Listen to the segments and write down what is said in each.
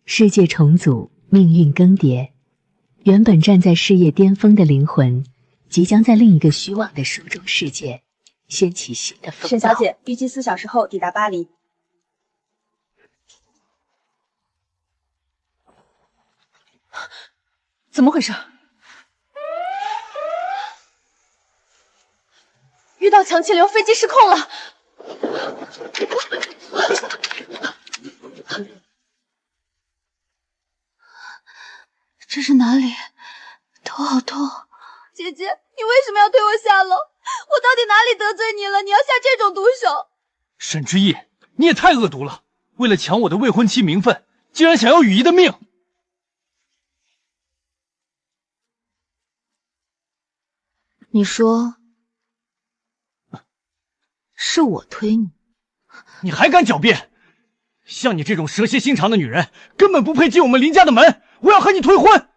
世界重组，命运更迭。原本站在事业巅峰的灵魂，即将在另一个虚妄的书中世界掀起新的风暴。沈小姐，预计4小时后抵达巴黎。怎么回事？遇到强气流，飞机失控了。这是哪里？头好痛。姐姐，你为什么要推我下楼？我到底哪里得罪你了？你要下这种毒手？沈之意，你也太恶毒了！为了抢我的未婚妻名分，竟然想要雨衣的命！你说是我推你？你还敢狡辩？像你这种蛇蝎心肠的女人，根本不配进我们林家的门！我要和你退婚！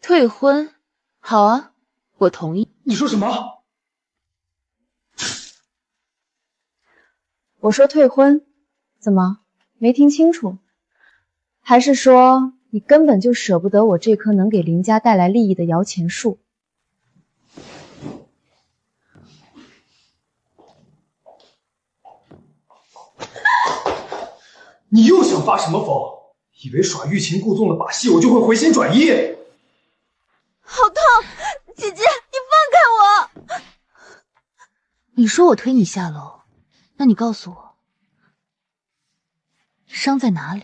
退婚？好啊，我同意。你说什么？我说退婚，怎么没听清楚？还是说你根本就舍不得我这棵能给林家带来利益的摇钱树？你又想发什么疯？以为耍欲擒故纵的把戏我就会回心转意？好痛！姐姐，你放开我！你说我推你下楼，那你告诉我，伤在哪里？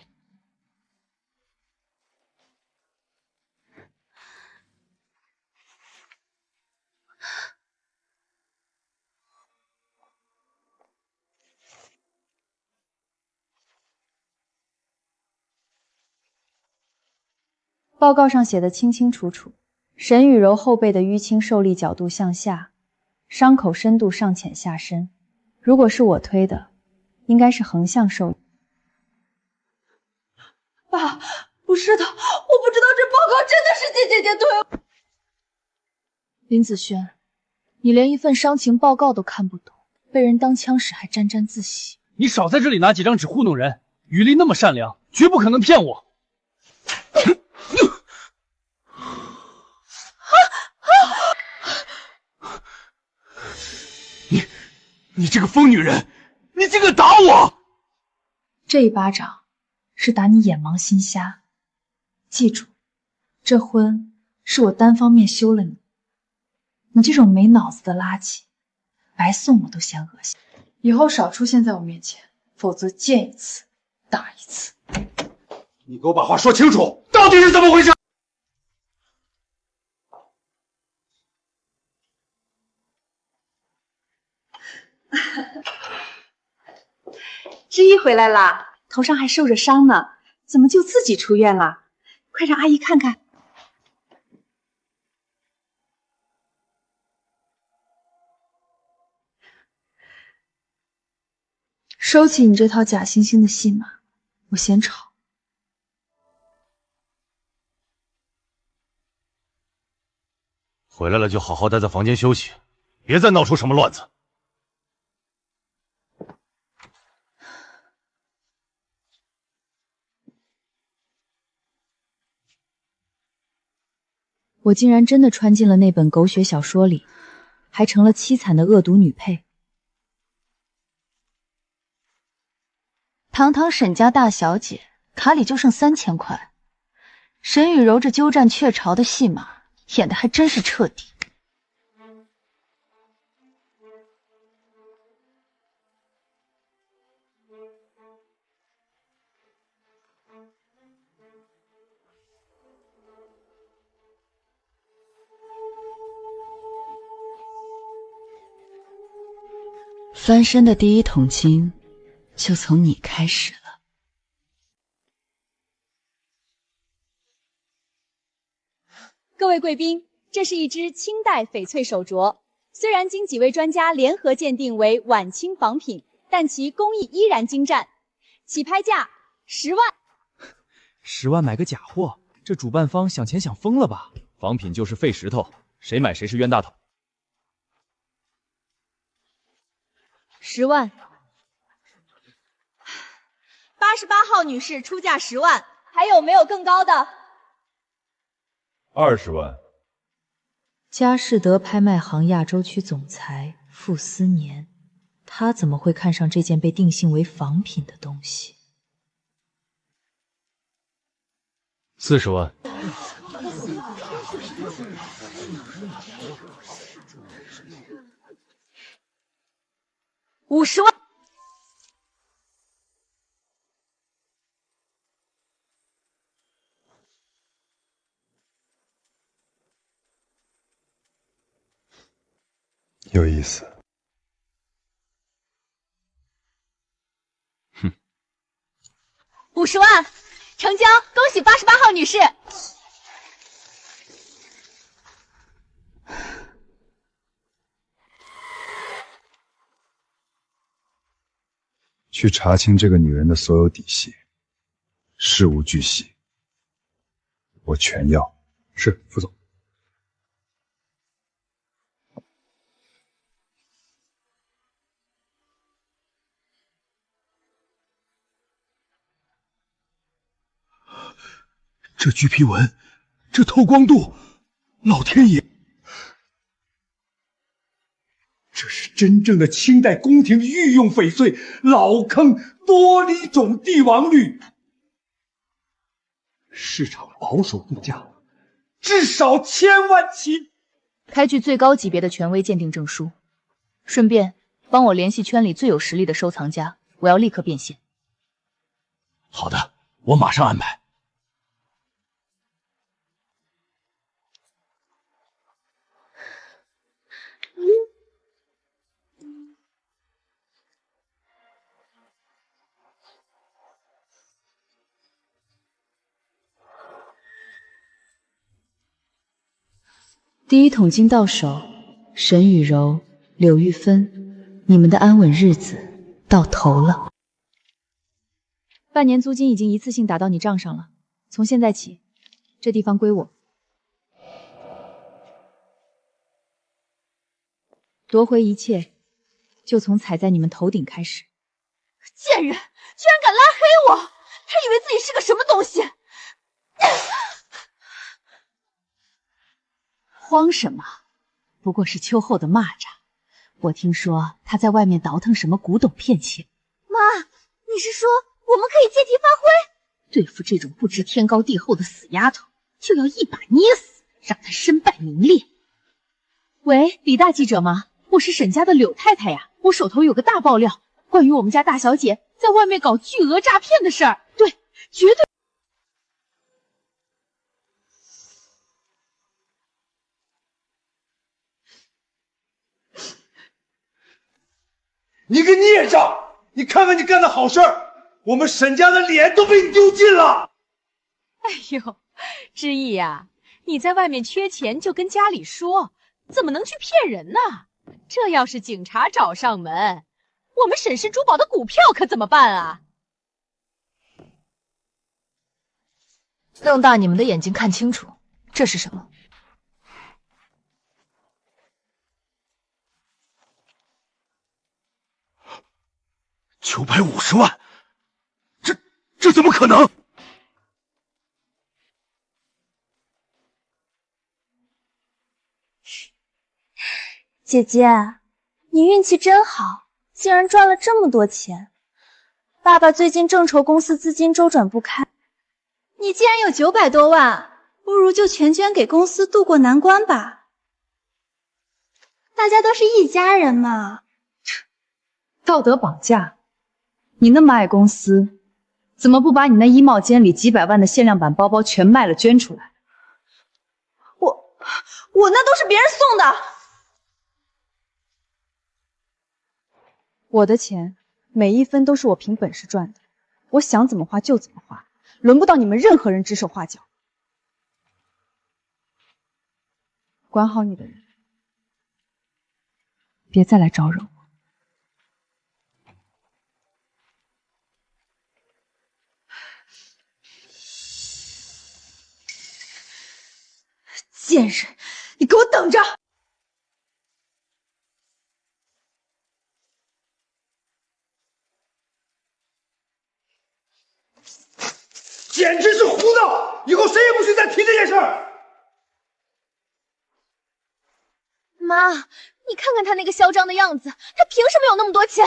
报告上写的清清楚楚，沈雨柔后背的淤青受力角度向下，伤口深度上浅下深。如果是我推的，应该是横向受力。爸，不是的，我不知道这报告真的是姐姐推。林子轩，你连一份伤情报告都看不懂，被人当枪使还沾沾自喜。你少在这里拿几张纸糊弄人！雨莉那么善良，绝不可能骗我。你这个疯女人，你竟敢打我！这一巴掌是打你眼盲心瞎。记住，这婚是我单方面休了你。你这种没脑子的垃圾，白送我都嫌恶心。以后少出现在我面前，否则见一次打一次。你给我把话说清楚，到底是怎么回事？知意回来啦，头上还受着伤呢，怎么就自己出院了？快让阿姨看看。收起你这套假惺惺的戏码，我嫌吵。回来了就好好待在房间休息，别再闹出什么乱子。我竟然真的穿进了那本狗血小说里，还成了凄惨的恶毒女配。堂堂沈家大小姐，卡里就剩3000块。沈雨柔这鸠占鹊巢的戏码演得还真是彻底。翻身的第一桶金就从你开始了。各位贵宾，这是一只清代翡翠手镯，虽然经几位专家联合鉴定为晚清仿品，但其工艺依然精湛。起拍价10万。10万买个假货，这主办方想钱想疯了吧？仿品就是废石头，谁买谁是冤大头。10万。88号女士出价10万，还有没有更高的？20万。佳士得拍卖行亚洲区总裁傅斯年，他怎么会看上这件被定性为仿品的东西？40万。50万。有意思。哼，50万，成交！恭喜88号女士。去查清这个女人的所有底细，事无巨细，我全要。是，副总。这橘皮纹，这透光度，老天爷！这是真正的清代宫廷御用翡翠，老坑多里种帝王绿。市场保守估价至少1000万起。开具最高级别的权威鉴定证书，顺便帮我联系圈里最有实力的收藏家，我要立刻变现。好的，我马上安排。第一桶金到手，沈雨柔、柳玉芬，你们的安稳日子到头了。半年租金已经一次性打到你账上了，从现在起，这地方归我。夺回一切，就从踩在你们头顶开始。贱人，居然敢拉黑我！他以为自己是个什么东西？慌什么？不过是秋后的蚂蚱。我听说他在外面倒腾什么古董骗钱。妈，你是说我们可以借题发挥？对付这种不知天高地厚的死丫头，就要一把捏死，让她身败名裂。喂，李大记者吗？我是沈家的柳太太呀，我手头有个大爆料，关于我们家大小姐在外面搞巨额诈骗的事儿。对，绝对。你个孽障！你看看你干的好事儿，我们沈家的脸都被你丢尽了。哎呦，知意呀，你在外面缺钱就跟家里说，怎么能去骗人呢？这要是警察找上门，我们沈氏珠宝的股票可怎么办啊？瞪大你们的眼睛看清楚，这是什么？950万，这怎么可能？姐姐，你运气真好，竟然赚了这么多钱。爸爸最近正愁公司资金周转不开，你既然有900多万，不如就全捐给公司渡过难关吧。大家都是一家人嘛。道德绑架？你那么爱公司，怎么不把你那衣帽间里几百万的限量版包包全卖了捐出来？我那都是别人送的。我的钱每一分都是我凭本事赚的，我想怎么花就怎么花，轮不到你们任何人指手画脚。管好你的人，别再来招惹我。贱人，你给我等着！简直是胡闹！以后谁也不许再提这件事儿。妈，你看看他那个嚣张的样子，他凭什么有那么多钱？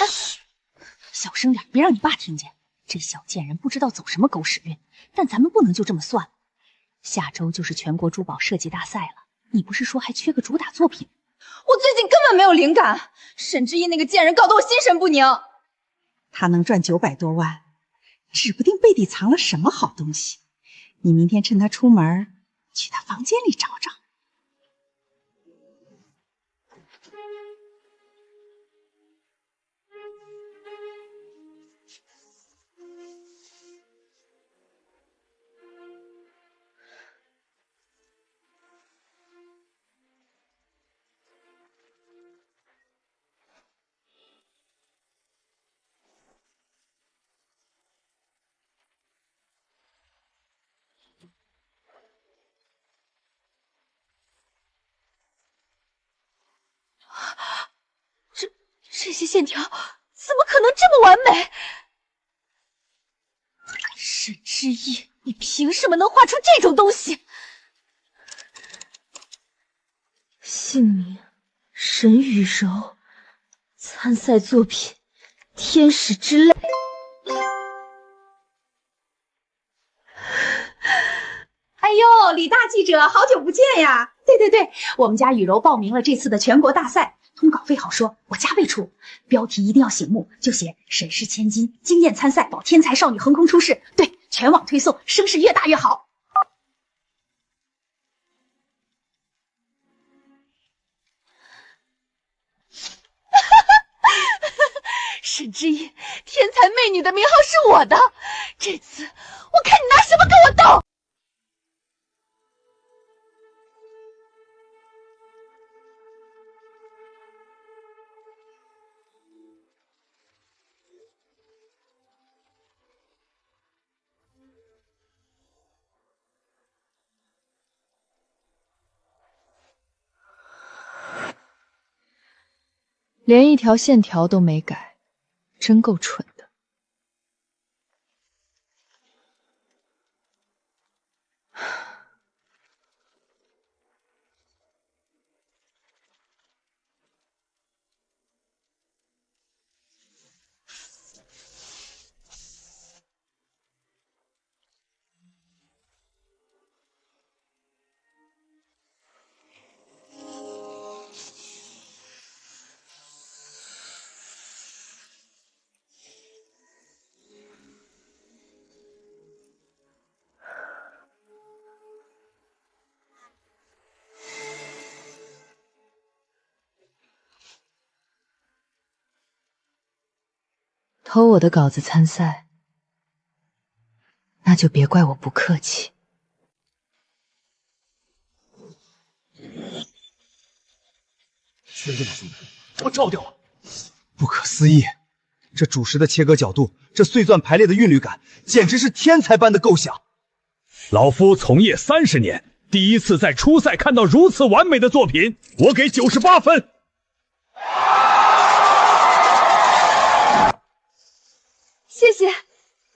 小声点，别让你爸听见。这小贱人不知道走什么狗屎运，但咱们不能就这么算了。下周就是全国珠宝设计大赛了，你不是说还缺个主打作品？我最近根本没有灵感，沈之意那个贱人搞得我心神不宁。他能赚900多万，指不定背地藏了什么好东西。你明天趁他出门，去他房间里找找。这些线条怎么可能这么完美？沈之意，你凭什么能画出这种东西？姓名：沈雨柔，参赛作品：天使之泪。哎呦，李大记者，好久不见呀！对，我们家雨柔报名了这次的全国大赛，通稿费好说，我加倍出。标题一定要醒目，就写沈氏千金，惊艳参赛，保天才少女横空出世。对，全网推送，声势越大越好。沈之意，天才美女的名号是我的，这次我看你拿什么跟我斗！连一条线条都没改，真够蠢的。偷我的稿子参赛，那就别怪我不客气。兄弟们，我照掉了！不可思议，这主食的切割角度，这碎钻排列的韵律感，简直是天才般的构想。老夫从业30年，第一次在初赛看到如此完美的作品，我给98分。谢谢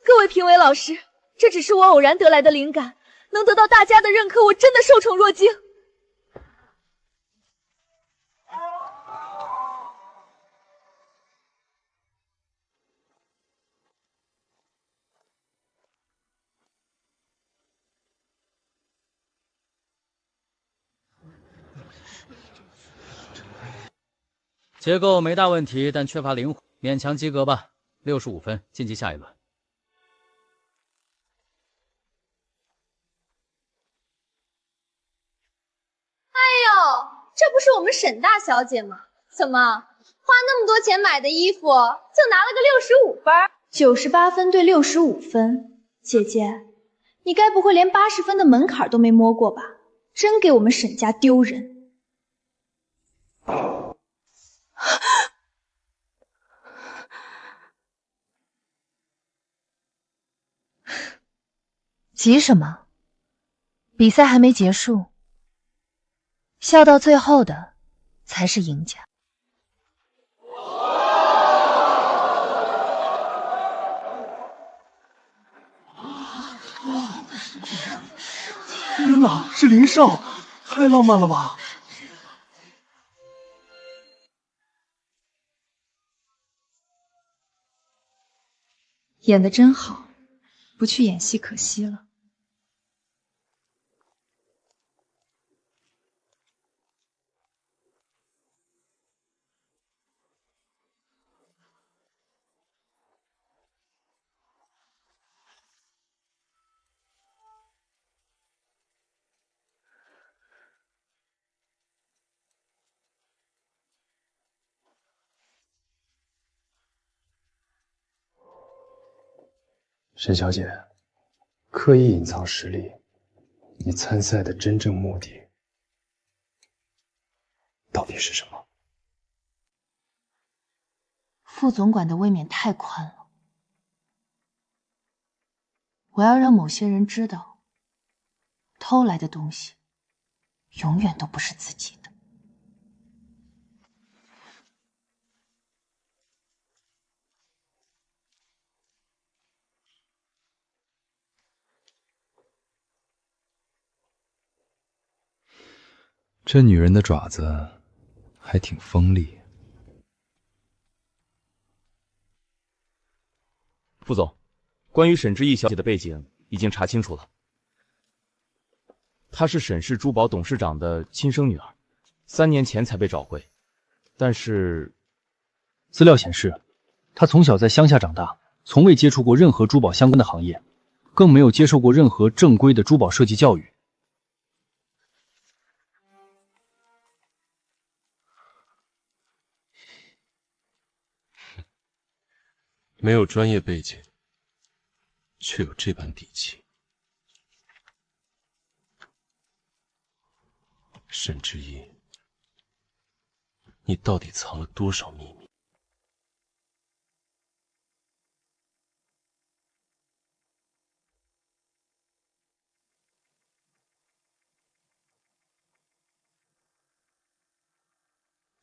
各位评委老师，这只是我偶然得来的灵感，能得到大家的认可，我真的受宠若惊。结构没大问题，但缺乏灵活，勉强及格吧，65分，晋级下一轮。哎呦，这不是我们沈大小姐吗？怎么花那么多钱买的衣服，就拿了个65分？98分对65分，姐姐，你该不会连80分的门槛都没摸过吧？真给我们沈家丢人！急什么？比赛还没结束，笑到最后的才是赢家。天哪，是林少，太浪漫了吧！演得真好，不去演戏可惜了。沈小姐，刻意隐藏实力，你参赛的真正目的到底是什么？副总管的未免太宽了，我要让某些人知道，偷来的东西永远都不是自己的。这女人的爪子还挺锋利。副总，关于沈之意小姐的背景已经查清楚了。她是沈氏珠宝董事长的亲生女儿，3年前才被找回。但是，资料显示，她从小在乡下长大，从未接触过任何珠宝相关的行业，更没有接受过任何正规的珠宝设计教育。没有专业背景，却有这般底气。沈之意，你到底藏了多少秘密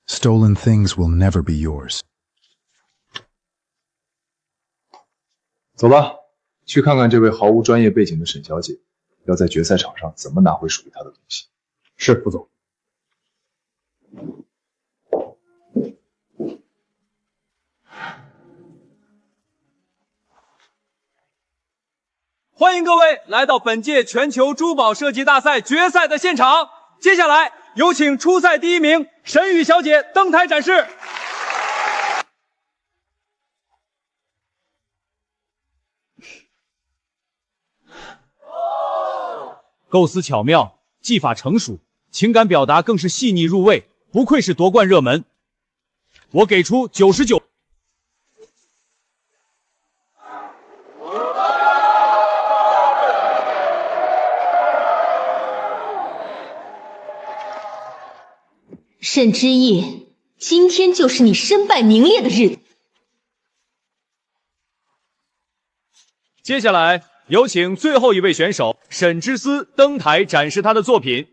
？Stolen things will never be yours. 走吧，去看看这位毫无专业背景的沈小姐，要在决赛场上怎么拿回属于她的东西。是，副总。欢迎各位来到本届全球珠宝设计大赛决赛的现场。接下来有请初赛第1名沈宇小姐登台展示。构思巧妙，技法成熟，情感表达更是细腻入味，不愧是夺冠热门。我给出99。沈之意，今天就是你身败名裂的日子。接下来有请最后一位选手沈之思登台展示他的作品。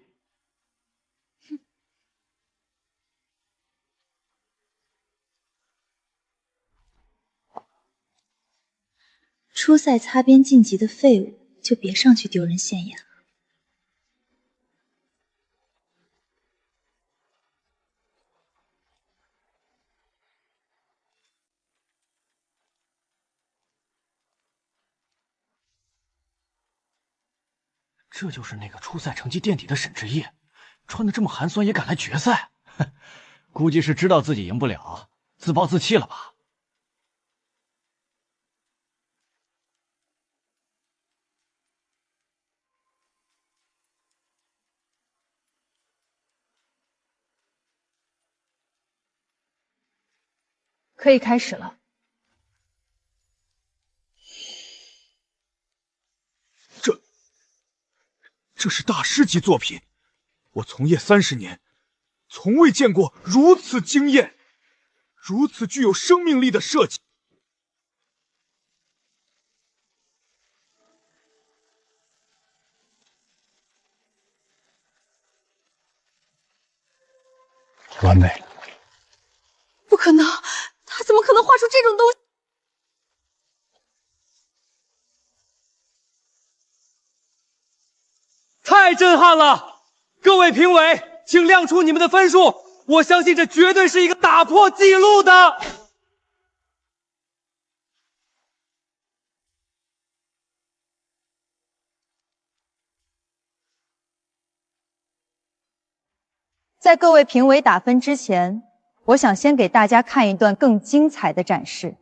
初赛擦边晋级的废物，就别上去丢人现眼了。这就是那个初赛成绩垫底的沈之意，穿得这么寒酸也敢来决赛，哼，估计是知道自己赢不了，自暴自弃了吧。可以开始了。这是大师级作品，我从业30年，从未见过如此惊艳、如此具有生命力的设计。完美。不可能，他怎么可能画出这种东西？太震撼了！各位评委，请亮出你们的分数，我相信这绝对是一个打破纪录的。在各位评委打分之前，我想先给大家看一段更精彩的展示。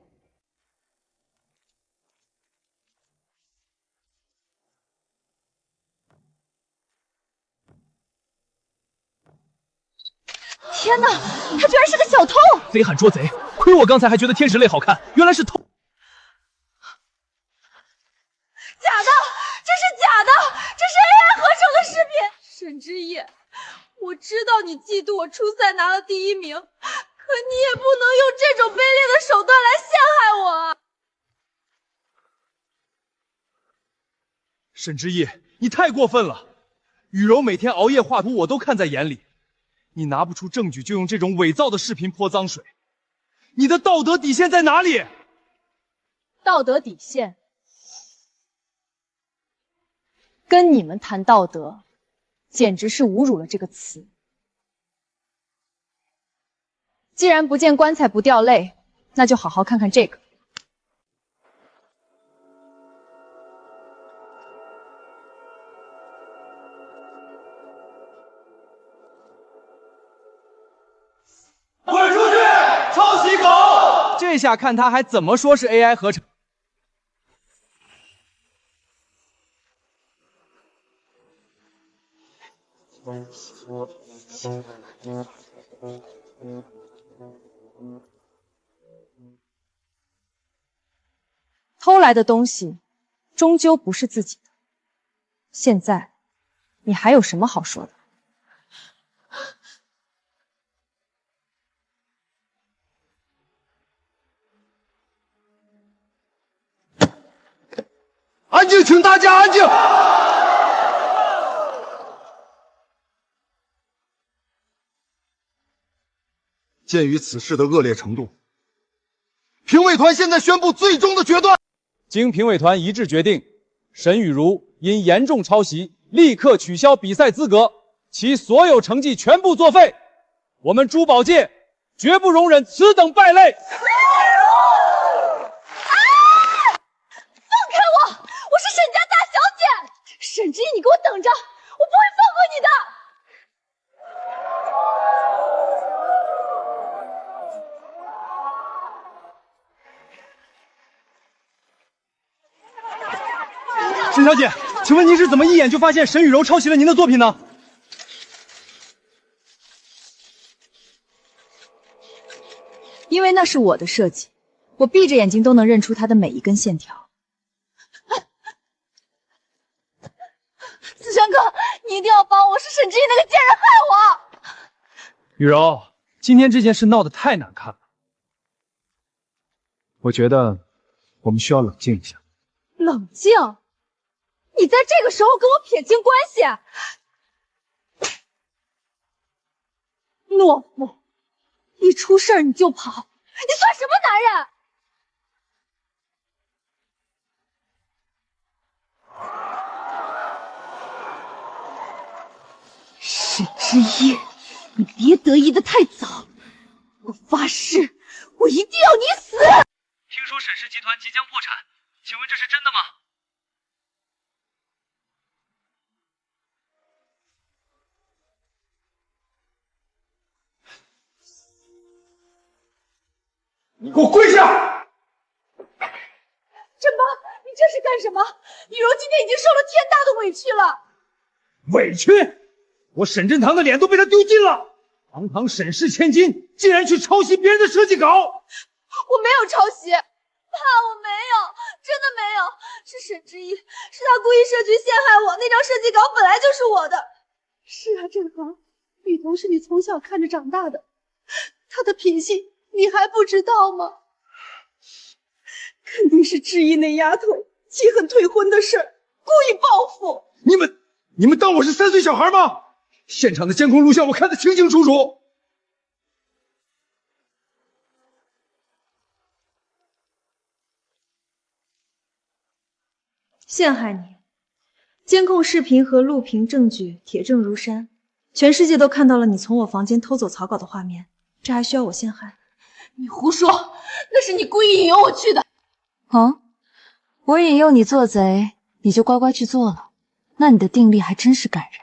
天哪，他居然是个小偷！贼喊捉贼，亏我刚才还觉得天使类好看，原来是偷。假的，这是假的，这是 AI 合成的视频。沈之夜，我知道你嫉妒我初赛拿了第1名，可你也不能用这种卑劣的手段来陷害我啊！沈之夜，你太过分了！雨柔每天熬夜画图，我都看在眼里。你拿不出证据就用这种伪造的视频泼脏水，你的道德底线在哪里？道德底线？跟你们谈道德，简直是侮辱了这个词。既然不见棺材不掉泪，那就好好看看这个。滚出去！抄袭狗！这下看他还怎么说是 AI 合成。偷来的东西，终究不是自己的。现在，你还有什么好说的？安静，请大家安静。鉴于此事的恶劣程度，评委团现在宣布最终的决断。经评委团一致决定，沈雨茹因严重抄袭，立刻取消比赛资格，其所有成绩全部作废。我们珠宝界绝不容忍此等败类。我是沈家大小姐，沈之意，你给我等着，我不会放过你的。沈小姐，请问您是怎么一眼就发现沈雨柔抄袭了您的作品呢？因为那是我的设计，我闭着眼睛都能认出它的每一根线条。子轩哥，你一定要帮我，是沈之意那个贱人害我。雨柔，今天这件事闹得太难看了，我觉得我们需要冷静一下。冷静？你在这个时候跟我撇清关系？懦夫！一出事儿你就跑，你算什么男人？沈之意，你别得意的太早，我发誓，我一定要你死！听说沈氏集团即将破产，请问这是真的吗？你给我跪下！珍妈，你这是干什么？雨柔今天已经受了天大的委屈了。委屈？我沈振堂的脸都被他丢尽了。堂堂沈氏千金，竟然去抄袭别人的设计稿！我没有抄袭，爸，我没有，真的没有，是沈之意，是他故意设局陷害我。那张设计稿本来就是我的。是啊，振航，雨桐是你从小看着长大的，他的品性你还不知道吗？肯定是之意那丫头记恨退婚的事，故意报复。你们当我是3岁小孩吗？现场的监控录像我看得清清楚楚。陷害你，监控视频和录屏证据铁证如山，全世界都看到了你从我房间偷走草稿的画面，这还需要我陷害？你胡说，那是你故意引诱我去的。哦，我引诱你做贼，你就乖乖去做了，那你的定力还真是感人。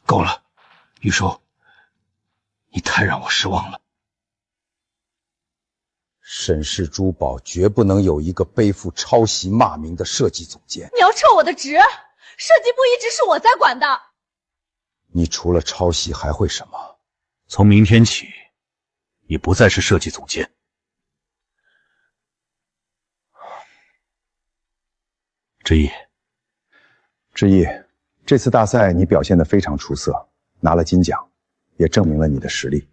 够了，玉收，你太让我失望了。沈氏珠宝绝不能有一个背负抄袭骂名的设计总监。你要撤我的职，设计部一直是我在管的。你除了抄袭还会什么？从明天起，你不再是设计总监。之意，这次大赛你表现得非常出色，拿了金奖，也证明了你的实力。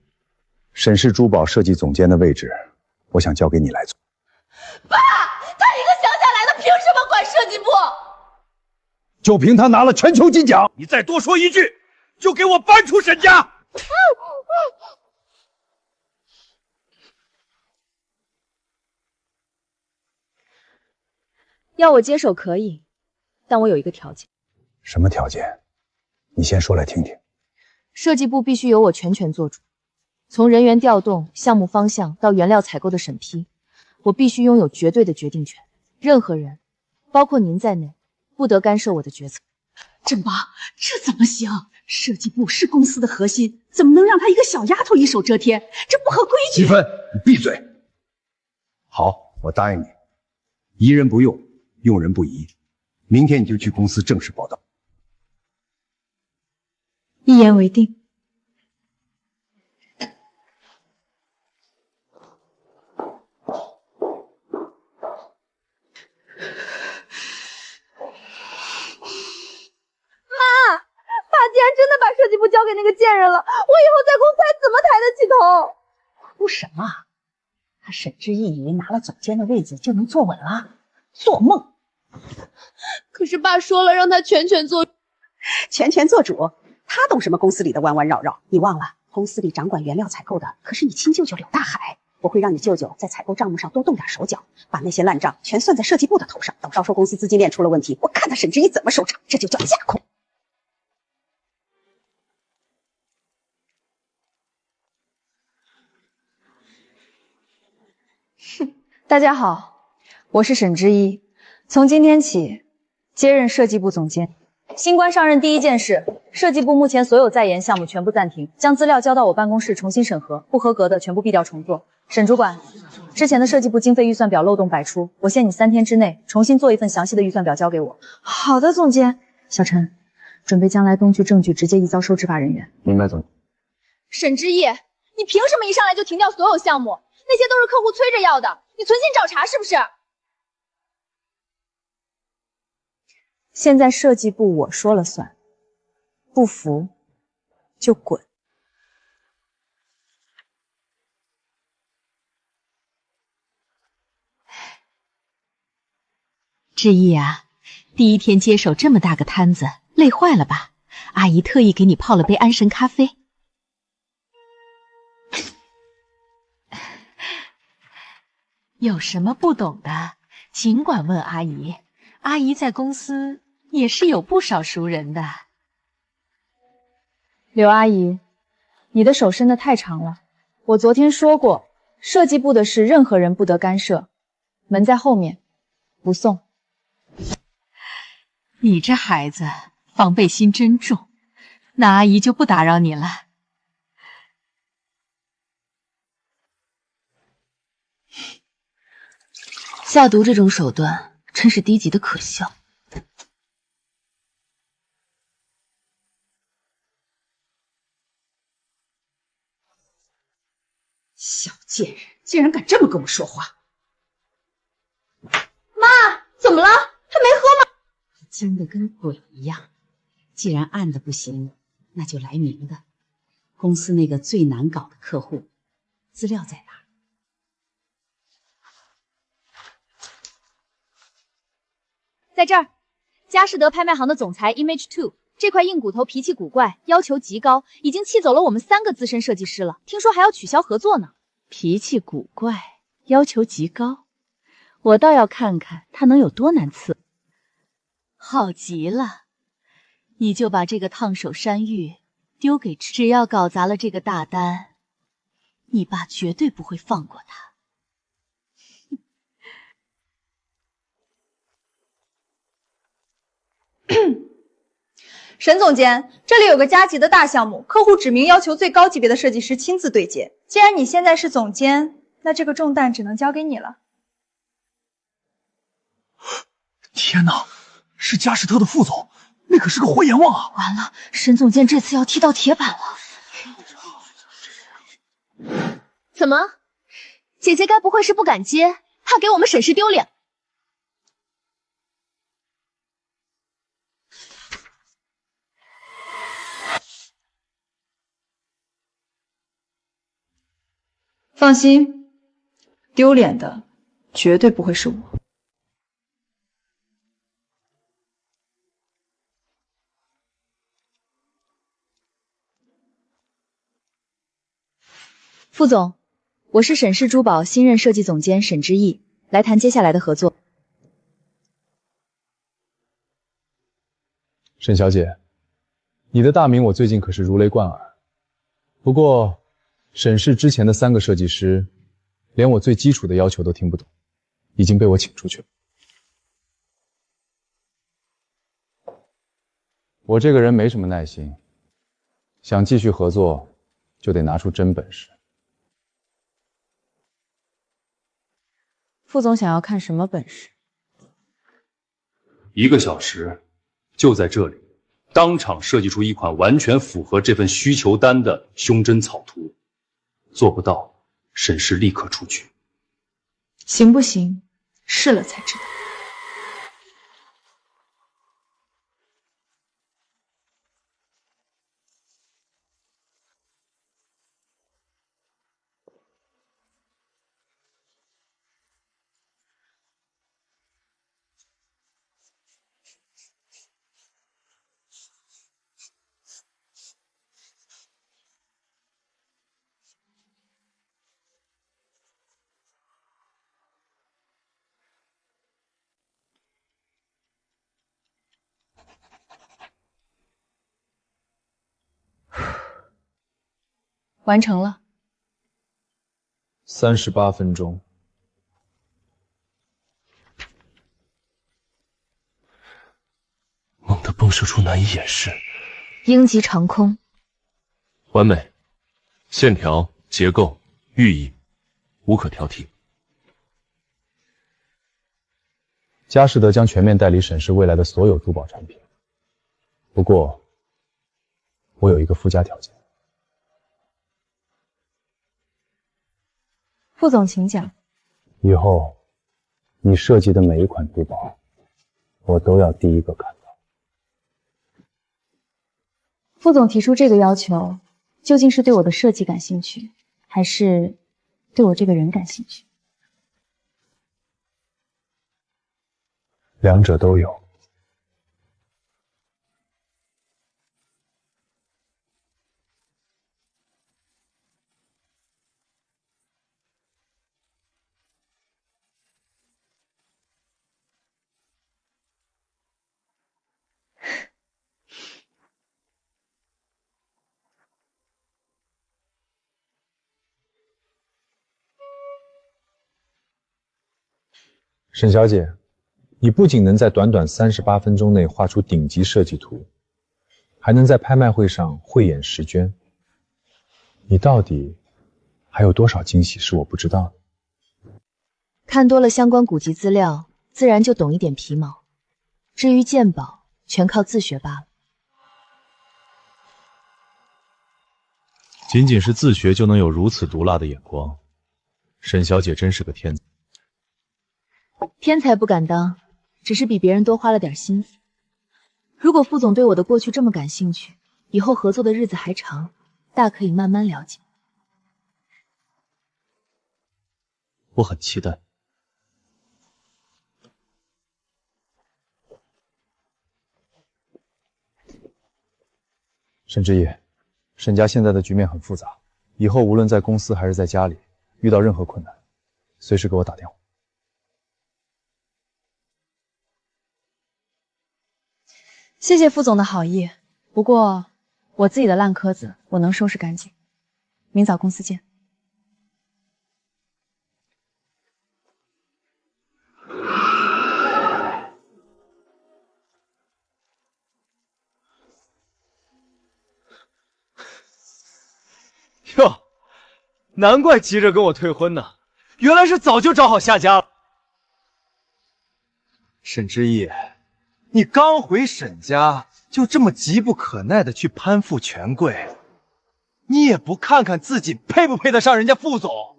沈氏珠宝设计总监的位置，我想交给你来做。爸，他一个乡下来的，凭什么管设计部？就凭他拿了全球金奖。你再多说一句，就给我搬出沈家！要我接手可以，但我有一个条件。什么条件？你先说来听听。设计部必须由我全权做主，从人员调动、项目方向到原料采购的审批，我必须拥有绝对的决定权。任何人，包括您在内，不得干涉我的决策。郑妈，这怎么行？设计部是公司的核心，怎么能让她一个小丫头一手遮天？这不合规矩。积分，你闭嘴。好，我答应你，疑人不用，用人不疑。明天你就去公司正式报道。一言为定。爸竟然真的把设计部交给那个贱人了，我以后在公司还怎么抬得起头？哭什么？他沈之意以为拿了总监的位子就能坐稳了，做梦！可是爸说了，让他全权做主，他懂什么公司里的弯弯绕绕？你忘了，公司里掌管原料采购的可是你亲舅舅柳大海。我会让你舅舅在采购账目上多动点手脚，把那些烂账全算在设计部的头上。等到时候公司资金链出了问题，我看他沈之意怎么收场。这就叫架空。大家好，我是沈之一，从今天起接任设计部总监。新官上任第一件事，设计部目前所有在研项目全部暂停，将资料交到我办公室重新审核，不合格的全部毙掉重做。沈主管，之前的设计部经费预算表漏洞百出，我限你3天之内重新做一份详细的预算表交给我。好的，总监。小陈，准备将来东区证据直接移交收执法人员。明白，总监。沈之意，你凭什么一上来就停掉所有项目？那些都是客户催着要的，你存心找茬是不是？现在设计部我说了算，不服就滚。志毅啊，第一天接手这么大个摊子，累坏了吧？阿姨特意给你泡了杯安神咖啡。有什么不懂的，尽管问阿姨。阿姨在公司也是有不少熟人的。刘阿姨，你的手伸得太长了。我昨天说过，设计部的事任何人不得干涉，门在后面，不送。你这孩子防备心真重，那阿姨就不打扰你了。下毒这种手段真是低级的可笑。小贱人，竟然敢这么跟我说话！妈，怎么了？还没喝吗？僵得跟鬼一样。既然暗的不行，那就来明的。公司那个最难搞的客户，资料在哪？在这儿，佳士得拍卖行的总裁 Image2， 这块硬骨头脾气古怪，要求极高，已经气走了我们3个资深设计师了，听说还要取消合作呢。脾气古怪，要求极高，我倒要看看他能有多难伺候。好极了，你就把这个烫手山芋丢给只要搞砸了这个大单，你爸绝对不会放过他。沈总监，这里有个加急的大项目，客户指明要求最高级别的设计师亲自对接。既然你现在是总监，那这个重担只能交给你了。天哪，是佳士特的副总，那可是个活阎王啊！完了，沈总监这次要踢到铁板了。怎么，姐姐该不会是不敢接，怕给我们沈氏丢脸？放心，丢脸的绝对不会是我。副总，我是沈氏珠宝新任设计总监沈之意，来谈接下来的合作。沈小姐，你的大名我最近可是如雷贯耳。不过，沈氏之前的3个设计师，连我最基础的要求都听不懂，已经被我请出去了。我这个人没什么耐心，想继续合作，就得拿出真本事。副总想要看什么本事？1个小时，就在这里，当场设计出一款完全符合这份需求单的胸针草图。做不到，沈氏立刻出局。行不行？试了才知道。完成了。38分钟。猛地迸射出难以掩饰，鹰击长空，完美，线条、结构、寓意，无可挑剔。佳士得将全面代理沈氏未来的所有珠宝产品。不过，我有一个附加条件。副总请讲。以后，你设计的每一款珠宝，我都要第一个看到。副总提出这个要求，究竟是对我的设计感兴趣，还是对我这个人感兴趣？两者都有。沈小姐，你不仅能在短短38分钟内画出顶级设计图，还能在拍卖会上慧眼识娟。你到底还有多少惊喜是我不知道的？看多了相关古籍资料，自然就懂一点皮毛。至于鉴宝，全靠自学罢了。仅仅是自学就能有如此毒辣的眼光，沈小姐真是个天才。天才不敢当，只是比别人多花了点心思。如果副总对我的过去这么感兴趣，以后合作的日子还长，大可以慢慢了解。我很期待。沈之意，沈家现在的局面很复杂，以后无论在公司还是在家里，遇到任何困难，随时给我打电话。谢谢副总的好意，不过我自己的烂壳子我能收拾干净。明早公司见。哟，难怪急着跟我退婚呢，原来是早就找好下家了。沈之意，你刚回沈家，就这么急不可耐的去攀附权贵，你也不看看自己配不配得上人家副总？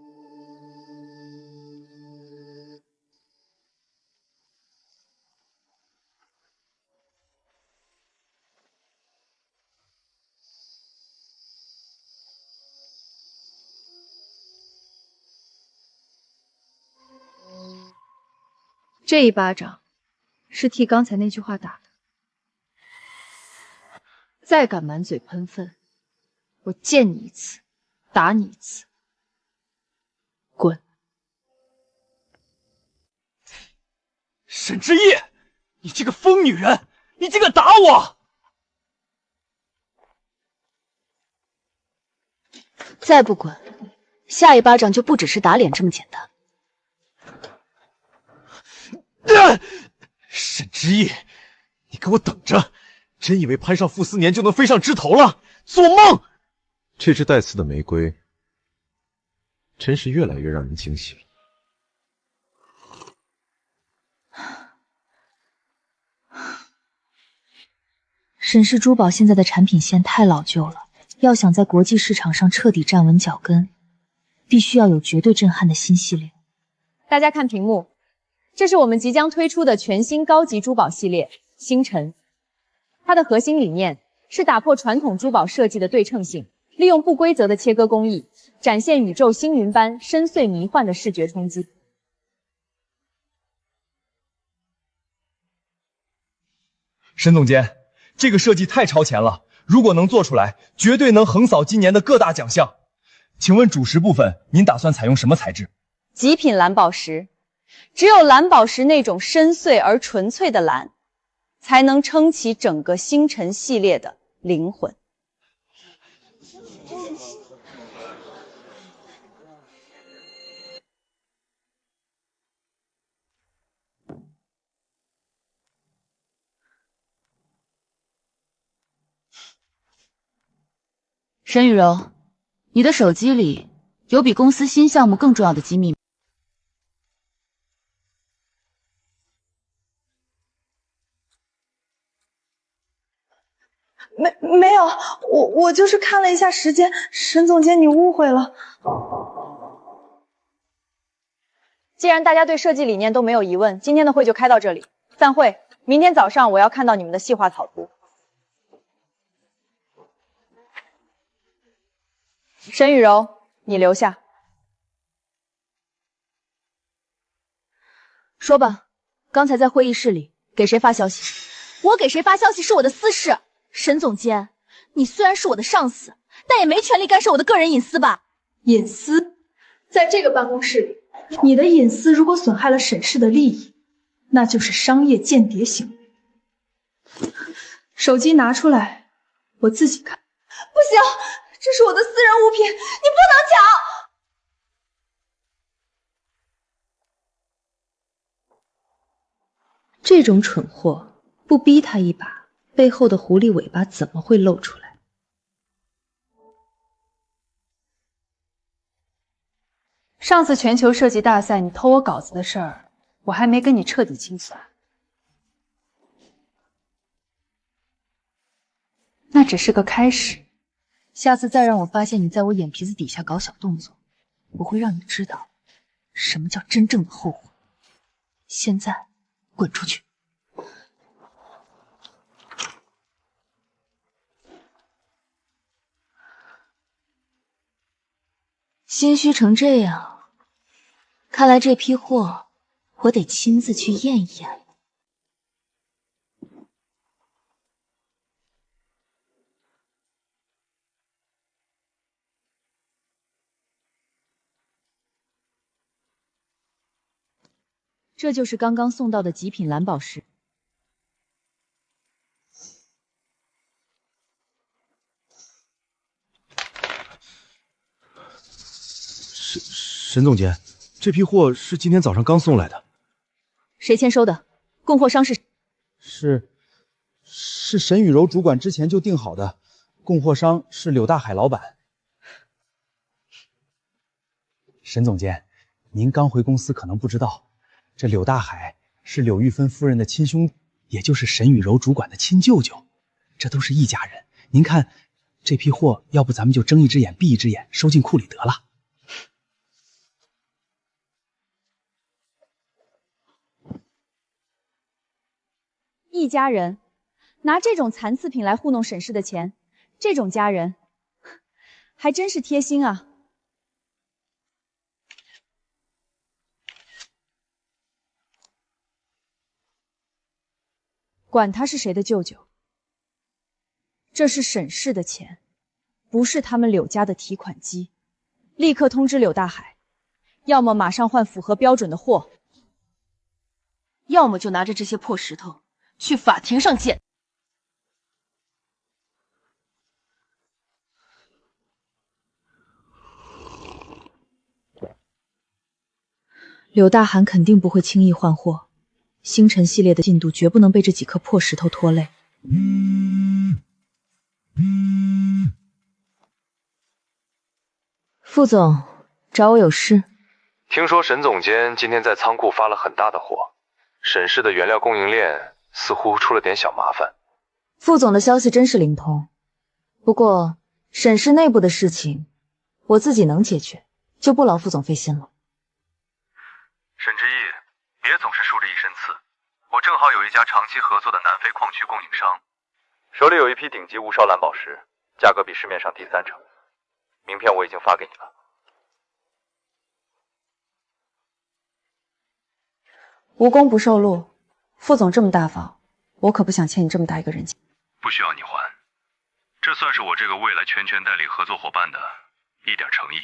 这一巴掌是替刚才那句话打的。再敢满嘴喷粪，我见你一次，打你一次。滚！沈之意，你这个疯女人，你竟敢打我！再不滚，下一巴掌就不只是打脸这么简单。沈之意，你给我等着！真以为攀上傅斯年就能飞上枝头了？做梦！这只带刺的玫瑰，真是越来越让人惊喜了。沈氏珠宝现在的产品线太老旧了，要想在国际市场上彻底站稳脚跟，必须要有绝对震撼的新系列。大家看屏幕，这是我们即将推出的全新高级珠宝系列星辰。它的核心理念是打破传统珠宝设计的对称性，利用不规则的切割工艺，展现宇宙星云般深邃迷幻的视觉冲击。沈总监，这个设计太超前了，如果能做出来，绝对能横扫今年的各大奖项。请问主石部分，您打算采用什么材质？极品蓝宝石，只有蓝宝石那种深邃而纯粹的蓝，才能撑起整个星辰系列的灵魂。沈雨柔，你的手机里有比公司新项目更重要的机密吗？没有，我就是看了一下时间，沈总监你误会了。既然大家对设计理念都没有疑问，今天的会就开到这里，散会。明天早上我要看到你们的细化草图。沈雨柔，你留下。说吧，刚才在会议室里给谁发消息？我给谁发消息是我的私事。沈总监，你虽然是我的上司，但也没权利干涉我的个人隐私吧？隐私？在这个办公室里，你的隐私如果损害了沈氏的利益，那就是商业间谍行为。手机拿出来，我自己看。不行，这是我的私人物品，你不能抢！这种蠢货，不逼他一把，背后的狐狸尾巴怎么会露出来？上次全球设计大赛你偷我稿子的事儿，我还没跟你彻底清算。那只是个开始，下次再让我发现你在我眼皮子底下搞小动作，我会让你知道什么叫真正的后悔。现在滚出去！心虚成这样，看来这批货我得亲自去验一验了。这就是刚刚送到的极品蓝宝石。沈总监，这批货是今天早上刚送来的。谁签收的？供货商是？是沈雨柔主管之前就定好的，供货商是柳大海老板。沈总监，您刚回公司可能不知道，这柳大海是柳玉芬夫人的亲兄弟，也就是沈雨柔主管的亲舅舅，这都是一家人。您看这批货，要不咱们就睁一只眼闭一只眼，收进库里得了。一家人拿这种残次品来糊弄沈氏的钱，这种家人还真是贴心啊。管他是谁的舅舅，这是沈氏的钱，不是他们柳家的提款机。立刻通知柳大海，要么马上换符合标准的货，要么就拿着这些破石头去法庭上见。柳大寒肯定不会轻易换货，星辰系列的进度绝不能被这几颗破石头拖累。副总，找我有事？听说沈总监今天在仓库发了很大的货，沈氏的原料供应链似乎出了点小麻烦。副总的消息真是灵通，不过沈氏内部的事情我自己能解决，就不劳副总费心了。沈之意，别总是竖着一身刺。我正好有一家长期合作的南非矿区供应商，手里有一批顶级无烧蓝宝石，价格比市面上低30%。名片我已经发给你了。无功不受禄，副总这么大方，我可不想欠你这么大一个人情。不需要你还，这算是我这个未来全权代理合作伙伴的一点诚意。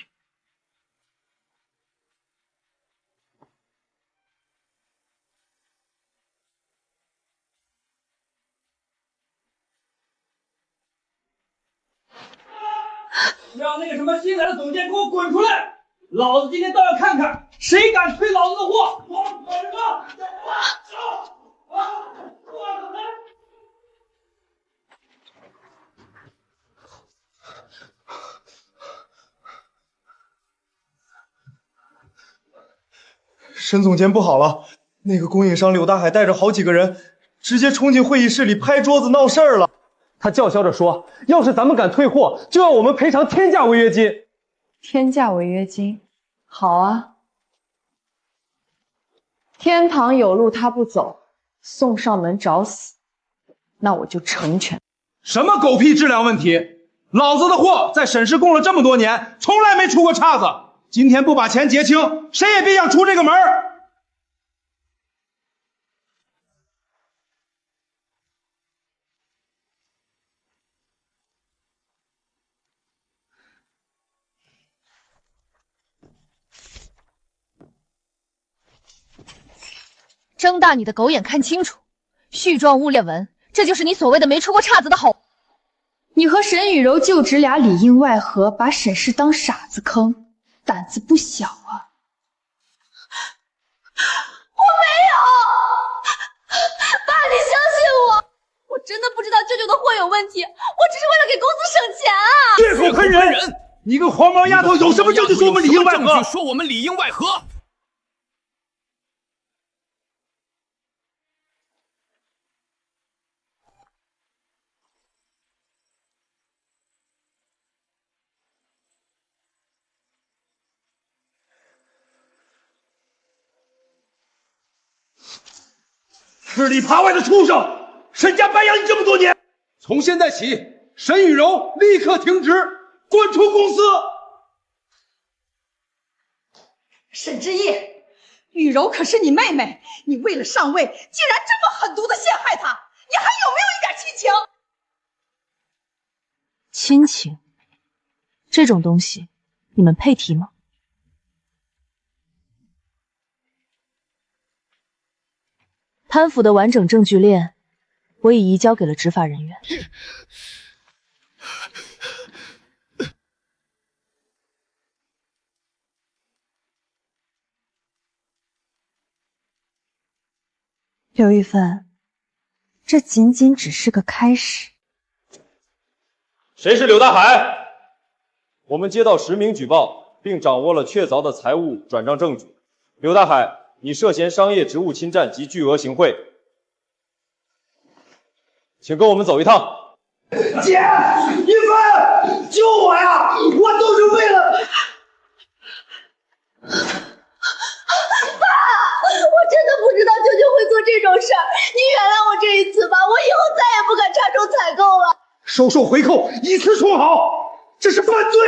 让那个什么新来的总监给我滚出来！老子今天倒要看看谁敢推老子的货！我滚吧！沈总监不好了，那个供应商柳大海带着好几个人，直接冲进会议室里拍桌子闹事儿了。他叫嚣着说，要是咱们敢退货，就要我们赔偿天价违约金。天价违约金，好啊！天堂有路他不走，送上门找死，那我就成全。什么狗屁质量问题？老子的货在沈氏供了这么多年，从来没出过岔子。今天不把钱结清，谁也别想出这个门儿。睁大你的狗眼看清楚，絮状物裂纹，这就是你所谓的没出过岔子的好。你和沈雨柔就职俩里应外合，把沈氏当傻子坑，胆子不小啊！我没有，爸，你相信我，我真的不知道舅舅的货有问题，我只是为了给公司省钱啊！血口喷人！你个黄毛丫头，有什么证据说我们里应外合？说我们里应外合。吃里扒外的畜生！沈家白养你这么多年，从现在起，沈雨柔立刻停职，滚出公司！沈之意，雨柔可是你妹妹，你为了上位，竟然这么狠毒的陷害她，你还有没有一点亲情？亲情这种东西，你们配提吗？贪腐的完整证据链，我已移交给了执法人员。刘玉芬，这仅仅只是个开始。谁是柳大海？我们接到实名举报，并掌握了确凿的财务转账证据。柳大海，你涉嫌商业职务侵占及巨额行贿，请跟我们走一趟。姐，玉芬，救我呀！我都是为了……我真的不知道舅舅会做这种事儿，你原谅我这一次吧，我以后再也不敢插手采购了。收受回扣，以次充好，这是犯罪！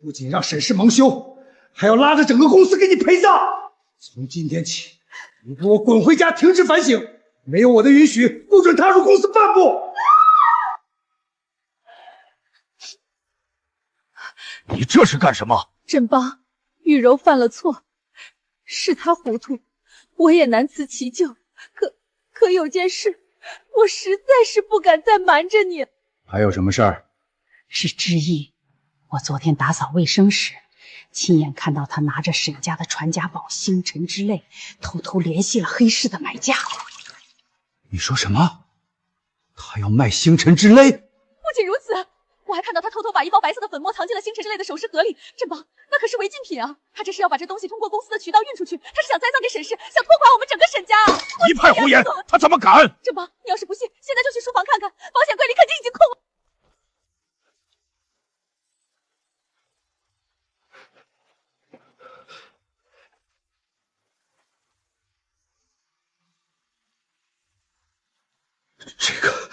不仅让沈氏蒙羞，还要拉着整个公司给你陪葬。从今天起，你给我滚回家，停止反省，没有我的允许，不准踏入公司半步。你这是干什么？振邦，玉柔犯了错，是她糊涂，我也难辞其咎。可有件事，我实在是不敢再瞒着你。还有什么事儿？是知意，我昨天打扫卫生时，亲眼看到他拿着沈家的传家宝星辰之泪，偷偷联系了黑市的买家。你说什么？他要卖星辰之泪？不仅如此，我还看到他偷偷把一包白色的粉末藏进了星辰之泪的首饰盒里。振邦，那可是违禁品啊！他这是要把这东西通过公司的渠道运出去，他是想栽赃给沈氏，想拖垮我们整个沈家。一派胡言！他怎么敢？振邦，你要是不信，现在就去书房看看，保险柜里肯定已经空了。这个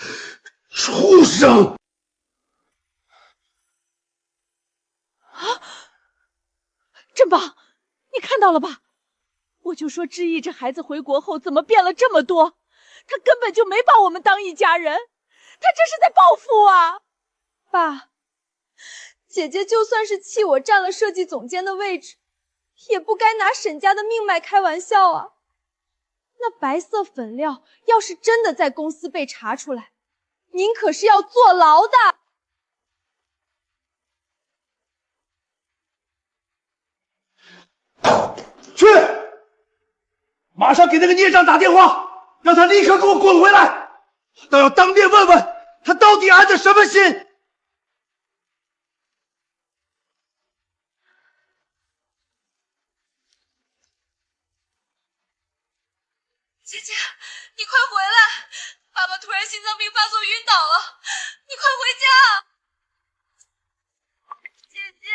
畜生！振邦，你看到了吧？我就说知意这孩子回国后怎么变了这么多，他根本就没把我们当一家人，他这是在报复啊！爸，姐姐就算是气我占了设计总监的位置，也不该拿沈家的命脉开玩笑啊。那白色粉料要是真的在公司被查出来，您可是要坐牢的。去，马上给那个孽障打电话，让他立刻给我滚回来！倒要当面问问他到底安的什么心。姐姐，你快回来！爸爸突然心脏病发作晕倒了，你快回家！姐姐，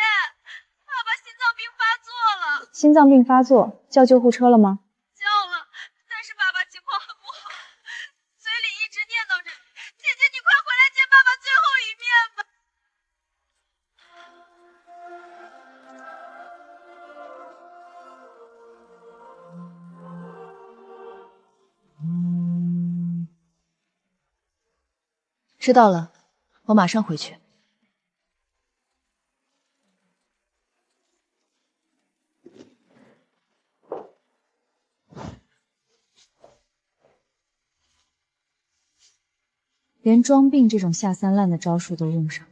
爸爸心脏病发作了。心脏病发作，叫救护车了吗？叫了，但是爸爸情况很不好，嘴里一直念叨着：“姐姐，你快回来见爸爸最后一面吧。”知道了，我马上回去。连装病这种下三滥的招数都用上。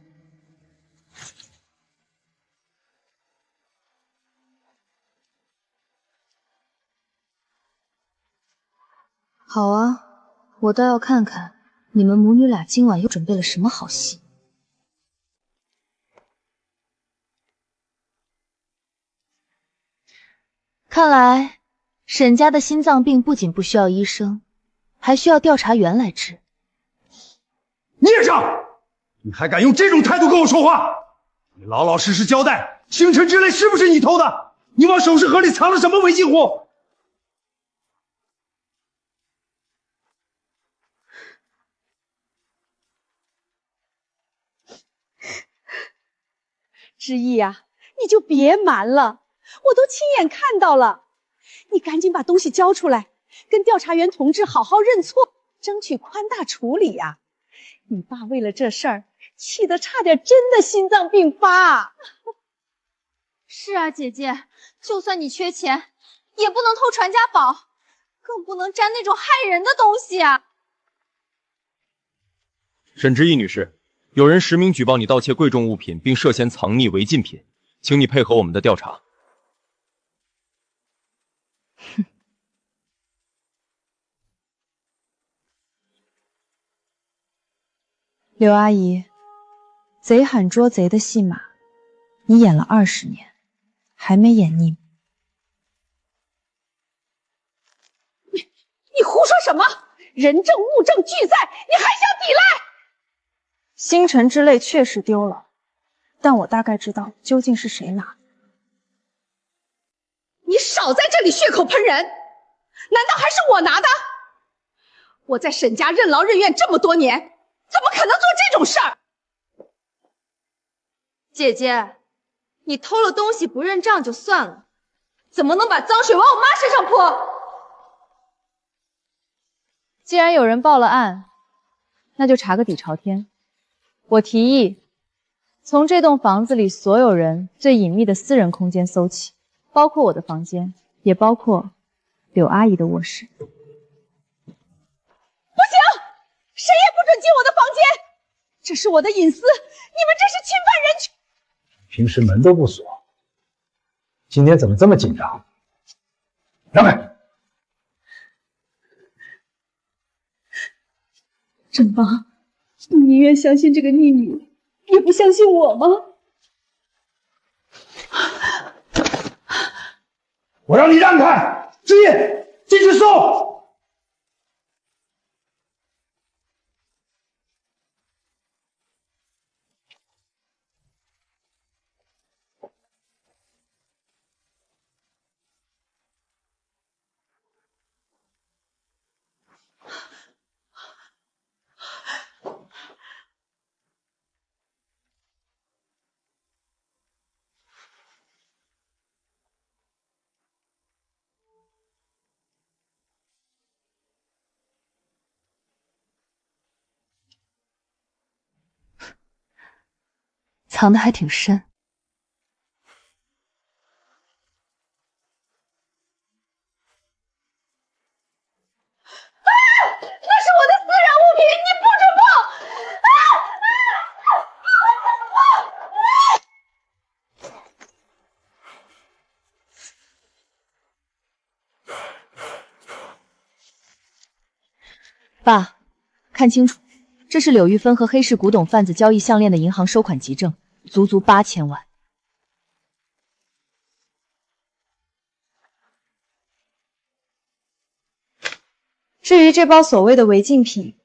好啊，我倒要看看你们母女俩今晚又准备了什么好戏。看来沈家的心脏病不仅不需要医生，还需要调查员来治。孽障！你还敢用这种态度跟我说话？你老老实实交代，星辰之泪是不是你偷的？你往首饰盒里藏了什么违禁物？知意啊，你就别瞒了，我都亲眼看到了。你赶紧把东西交出来，跟调查员同志好好认错，争取宽大处理呀。你爸为了这事儿，气得差点真的心脏病发。是啊，姐姐，就算你缺钱，也不能偷传家宝，更不能沾那种害人的东西啊。沈知意女士，有人实名举报你盗窃贵重物品，并涉嫌藏匿违禁品，请你配合我们的调查。刘阿姨，贼喊捉贼的戏码，你演了20年，还没演腻。你胡说什么？人证物证俱在，你还想抵赖？星辰之泪确实丢了，但我大概知道究竟是谁拿。你少在这里血口喷人！难道还是我拿的？我在沈家任劳任怨这么多年，怎么可能做这种事儿？姐姐，你偷了东西不认账就算了，怎么能把脏水往我妈身上泼？既然有人报了案，那就查个底朝天。我提议，从这栋房子里所有人最隐秘的私人空间搜起，包括我的房间，也包括柳阿姨的卧室。不行，谁也不准进我的房间，这是我的隐私，你们这是侵犯人权。平时门都不锁，今天怎么这么紧张？让开！正邦，你宁愿相信这个逆女，也不相信我吗？我让你让开！志毅，进去搜！藏得还挺深。那是我的私人物品，你不准碰！爸，看清楚，这是柳玉芬和黑市古董贩子交易项链的银行收款急证，足足8000万。至于这包所谓的违禁品，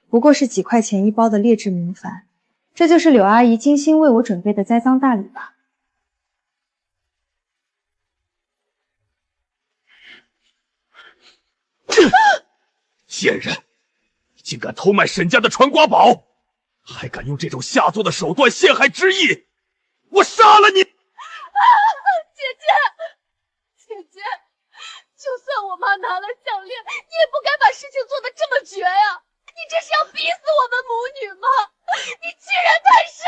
不过是几块钱一包的劣质名矾，这就是柳阿姨精心为我准备的栽赃大礼吧。贱人，竟敢偷卖沈家的传国宝，还敢用这种下作的手段陷害知意，我杀了你！姐姐，就算我妈拿了项链，你也不该把事情做得这么绝呀！你这是要逼死我们母女吗？你欺人太甚！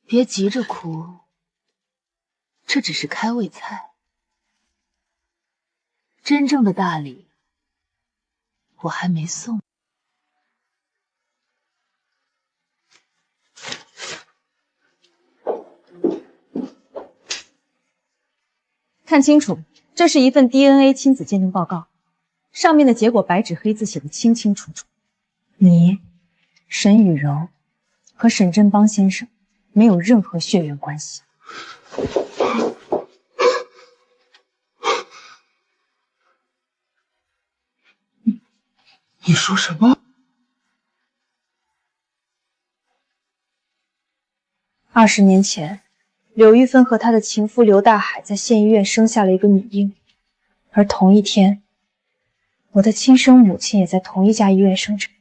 别急着哭，这只是开胃菜，真正的大礼我还没送。看清楚，这是一份 DNA 亲子鉴定报告，上面的结果白纸黑字写得清清楚楚。你，沈雨柔和沈振邦先生没有任何血缘关系。你说什么？20年前，柳玉芬和她的情夫刘大海在县医院生下了一个女婴，而同一天，我的亲生母亲也在同一家医院生产。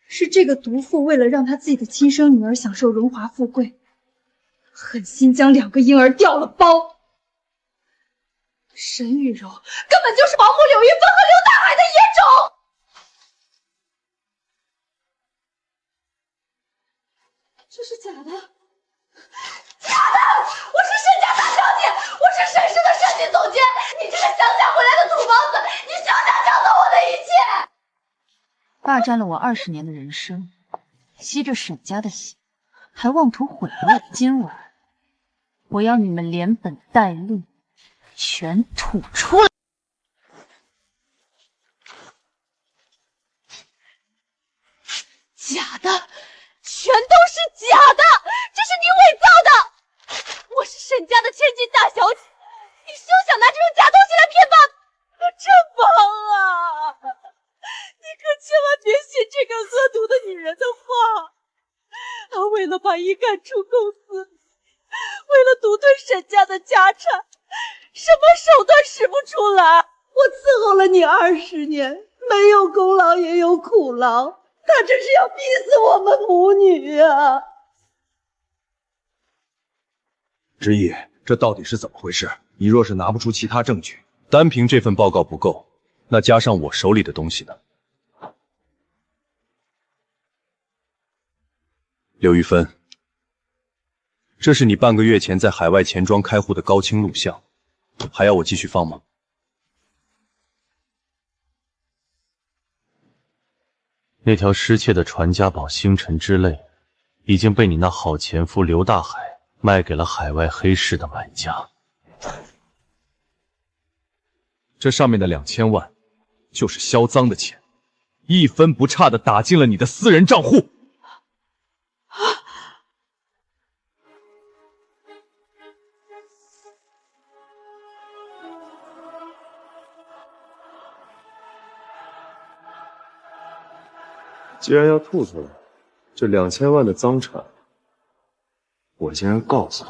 是这个毒妇为了让她自己的亲生女儿享受荣华富贵，狠心将2个婴儿调了包。沈雨柔根本就是保护柳玉芬和刘大海的野种！这是假的，假的！我是沈家大小姐，我是沈氏的设计总监。你这个乡下回来的土包子，你休想抢走我的一切！霸占了我20年的人生，吸着沈家的血，还妄图毁了我的今晚。我要你们连本带利，全吐出来！假的，全都是假的，这是你伪造的！我是沈家的千金大小姐，你休想拿这种假东西来骗爸！正邦啊，你可千万别信这个恶毒的女人的话。她为了把一赶出公司，为了独吞沈家的家产，什么手段使不出来？我伺候了你20年，没有功劳也有苦劳，她这是要逼死我们母女呀！之意，这到底是怎么回事？你若是拿不出其他证据，单凭这份报告不够，那加上我手里的东西呢？刘玉芬，这是你半个月前在海外钱庄开户的高清录像，还要我继续放吗？那条失窃的传家宝星辰之泪，已经被你那好前夫刘大海卖给了海外黑市的买家。这上面的2000万，就是销赃的钱，一分不差的打进了你的私人账户。既然要吐出来，这2000万的赃产，我竟然告诉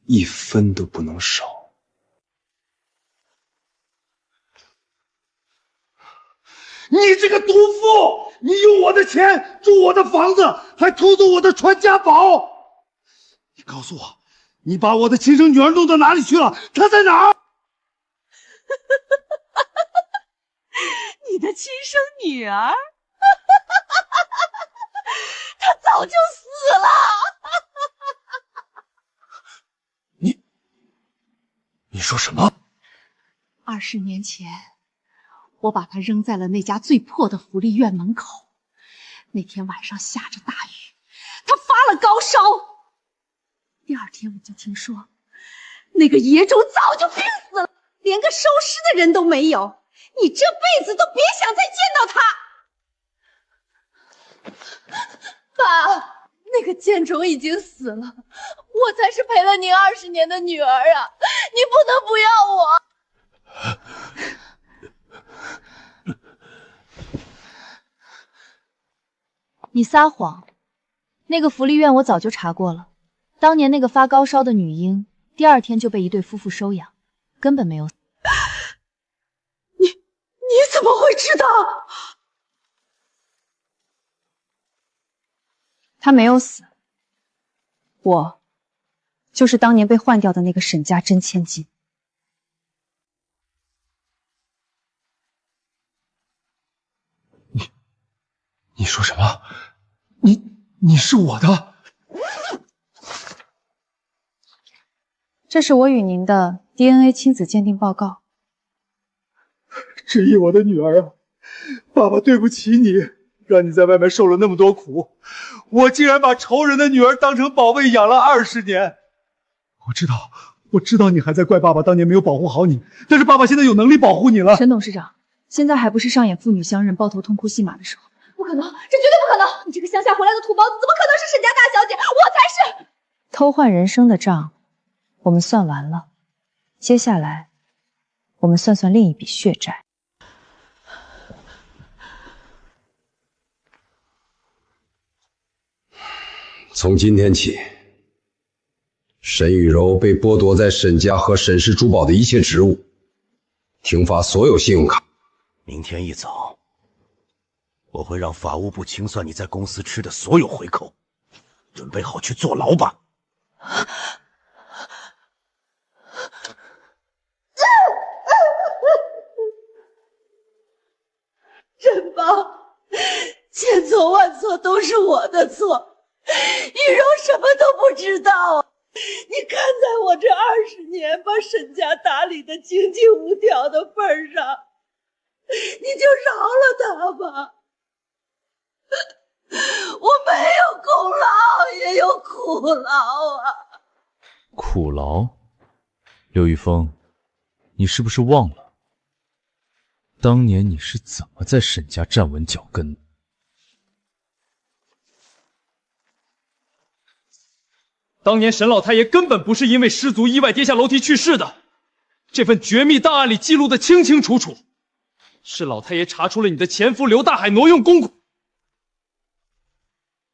你，一分都不能少。你这个毒妇！你用我的钱住我的房子，还偷走我的传家宝！你告诉我，你把我的亲生女儿弄到哪里去了？她在哪儿？你的亲生女儿？她早就死了！你说什么？20年前，我把她扔在了那家最破的福利院门口。那天晚上下着大雨，她发了高烧。第2天我就听说，那个野种早就病死了，连个收尸的人都没有。你这辈子都别想再见到他！爸，那个贱种已经死了，我才是陪了您20年的女儿啊！你不能不要我！你撒谎！那个福利院我早就查过了，当年那个发高烧的女婴，第2天就被一对夫妇收养，根本没有死。你怎么会知道？他没有死，我就是当年被换掉的那个沈家真千金。你说什么？你是我的？这是我与您的 DNA 亲子鉴定报告。志毅，我的女儿啊，爸爸对不起你，让你在外面受了那么多苦，我竟然把仇人的女儿当成宝贝养了20年。我知道你还在怪爸爸当年没有保护好你，但是爸爸现在有能力保护你了。沈董事长，现在还不是上演父女相认、抱头痛哭戏码的时候。不可能，这绝对不可能！你这个乡下回来的土包子，怎么可能是沈家大小姐？我才是！偷换人生的账，我们算完了，接下来我们算算另一笔血债。从今天起，沈雨柔被剥夺在沈家和沈氏珠宝的一切职务，停发所有信用卡。明天一早，我会让法务部清算你在公司吃的所有回扣，准备好去坐牢吧。沈邦，千错万错都是我的错。雨柔什么都不知道啊！你看在我这20年把沈家打理的井井无条的份上，你就饶了他吧。我没有功劳，也有苦劳啊。苦劳？刘玉峰，你是不是忘了，当年你是怎么在沈家站稳脚跟的？当年沈老太爷根本不是因为失足意外跌下楼梯去世的，这份绝密档案里记录的清清楚楚，是老太爷查出了你的前夫刘大海挪用公款。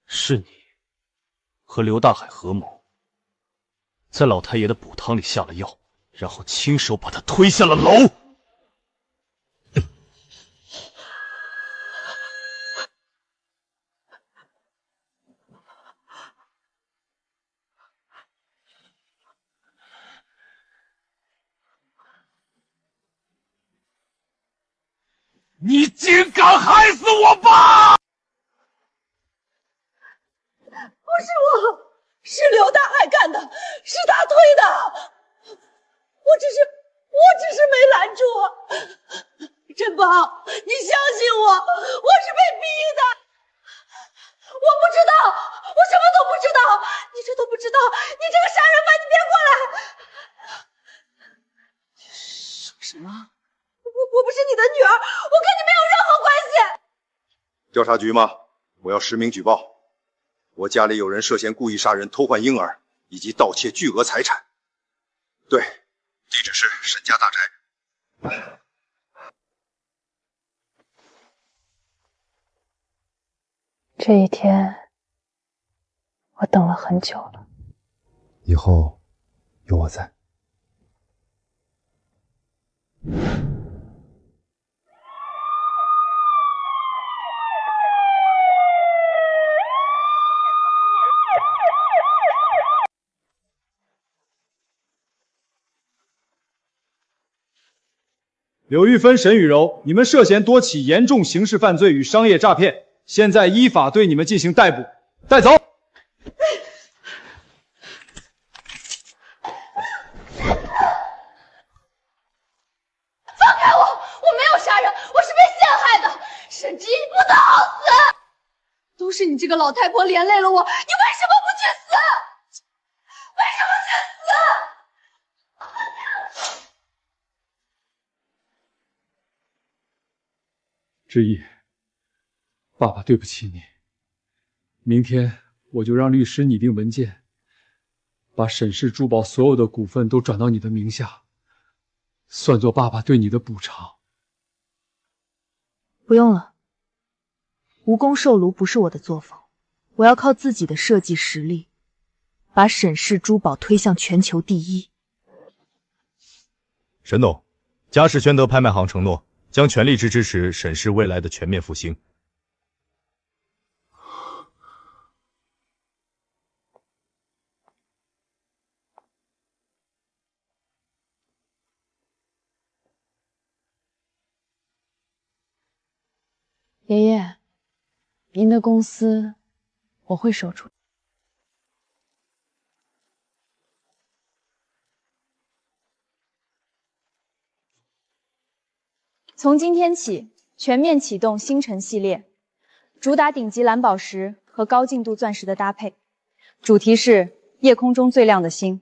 是你和刘大海合谋，在老太爷的补汤里下了药，然后亲手把他推下了楼。你竟敢害死我爸！不是我，是刘大海干的，是他推的。我只是没拦住。珍宝，你相信我，我是被逼的。我不知道，我什么都不知道。你这都不知道，你这个杀人犯，你别过来！说什么？我不是你的女儿，我跟你没有任何关系。调查局吗？我要实名举报，我家里有人涉嫌故意杀人、偷换婴儿以及盗窃巨额财产。对，地址是沈家大宅。这一天，我等了很久了。以后有我在。柳玉芬、沈雨柔，你们涉嫌多起严重刑事犯罪与商业诈骗，现在依法对你们进行逮捕，带走。放开我！我没有杀人，我是被陷害的。沈之一，你不能好死！都是你这个老太婆连累了我，你为什么不去死？为什么去死？之一，爸爸对不起你。明天我就让律师拟定文件，把沈氏珠宝所有的股份都转到你的名下，算作爸爸对你的补偿。不用了，无功受禄不是我的作风，我要靠自己的设计实力，把沈氏珠宝推向全球第一。沈总，嘉世宣德拍卖行承诺将全力支持沈氏未来的全面复兴。爷爷，您的公司我会守住。从今天起，全面启动星辰系列，主打顶级蓝宝石和高净度钻石的搭配，主题是夜空中最亮的星。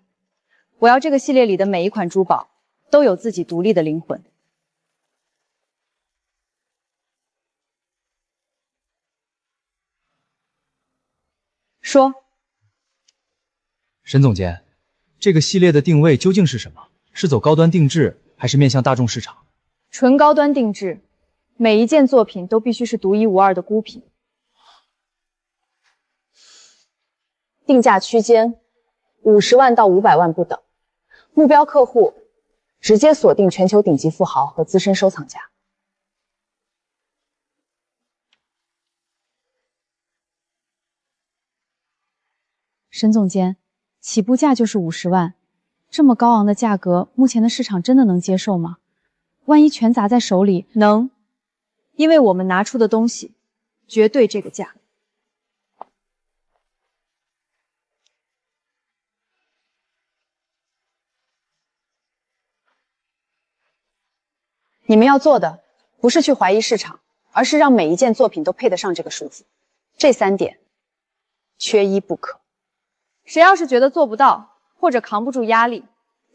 我要这个系列里的每一款珠宝都有自己独立的灵魂。说，沈总监，这个系列的定位究竟是什么？是走高端定制，还是面向大众市场？纯高端定制，每一件作品都必须是独一无二的孤品。定价区间50万到500万不等，目标客户直接锁定全球顶级富豪和资深收藏家。沈总监，起步价就是50万，这么高昂的价格，目前的市场真的能接受吗？万一全砸在手里，能，因为我们拿出的东西绝对这个价。你们要做的不是去怀疑市场，而是让每一件作品都配得上这个数字，这3点缺一不可。谁要是觉得做不到或者扛不住压力，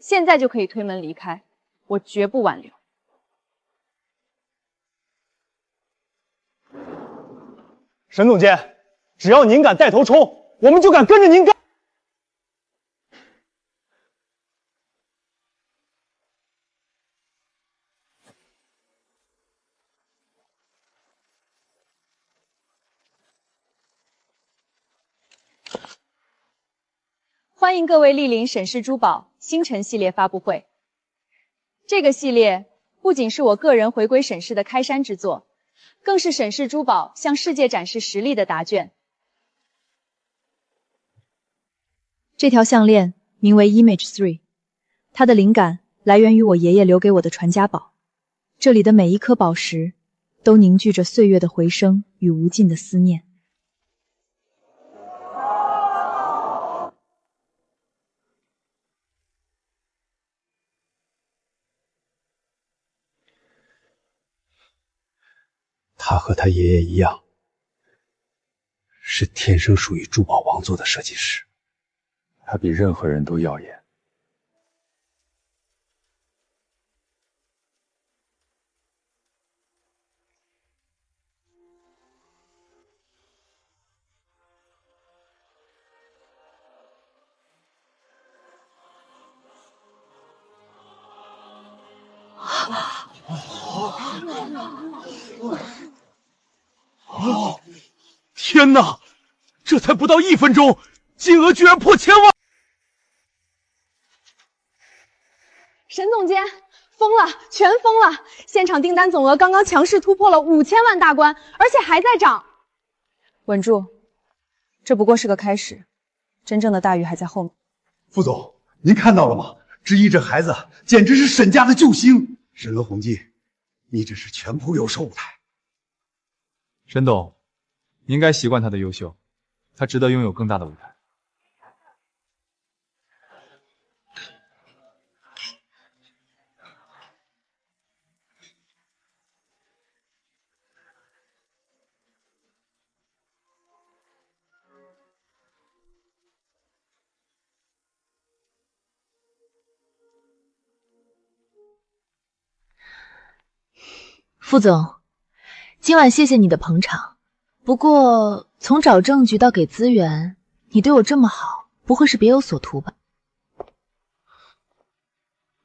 现在就可以推门离开，我绝不挽留。沈总监，只要您敢带头冲，我们就敢跟着您干。欢迎各位莅临沈氏珠宝星辰系列发布会。这个系列不仅是我个人回归沈氏的开山之作，更是沈氏珠宝向世界展示实力的答卷。这条项链名为 Image 3， 它的灵感来源于我爷爷留给我的传家宝。这里的每一颗宝石都凝聚着岁月的回声与无尽的思念。他和他爷爷一样，是天生属于珠宝王座的设计师。他比任何人都耀眼。天哪！这才不到1分钟，金额居然破1000万！沈总监，疯了，全疯了！现场订单总额刚刚强势突破了5000万大关，而且还在涨。稳住，这不过是个开始，真正的大鱼还在后面。副总，您看到了吗？之一这孩子简直是沈家的救星。沈乐宏基，你这是全部有收舞台。沈董，你应该习惯他的优秀，他值得拥有更大的舞台。副总，今晚谢谢你的捧场。不过从找证据到给资源，你对我这么好，不会是别有所图吧？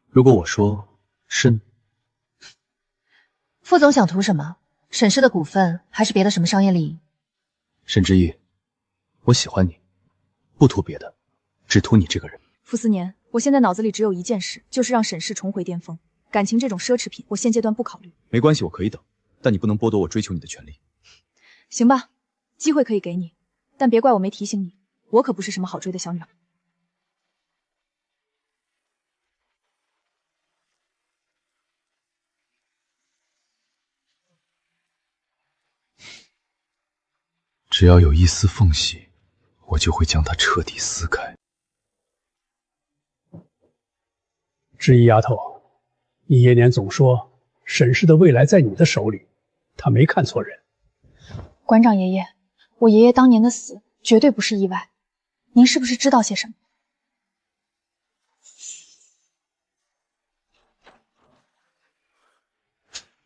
如果我说是呢？副总想图什么？沈氏的股份，还是别的什么商业利益？沈之意，我喜欢你，不图别的，只图你这个人。傅斯年，我现在脑子里只有一件事，就是让沈氏重回巅峰。感情这种奢侈品，我现阶段不考虑。没关系，我可以等，但你不能剥夺我追求你的权利。行吧，机会可以给你，但别怪我没提醒你，我可不是什么好追的小女孩。只要有一丝缝隙，我就会将它彻底撕开。知意丫头，你爷年总说沈氏的未来在你的手里，他没看错人。馆长爷爷，我爷爷当年的死绝对不是意外，您是不是知道些什么？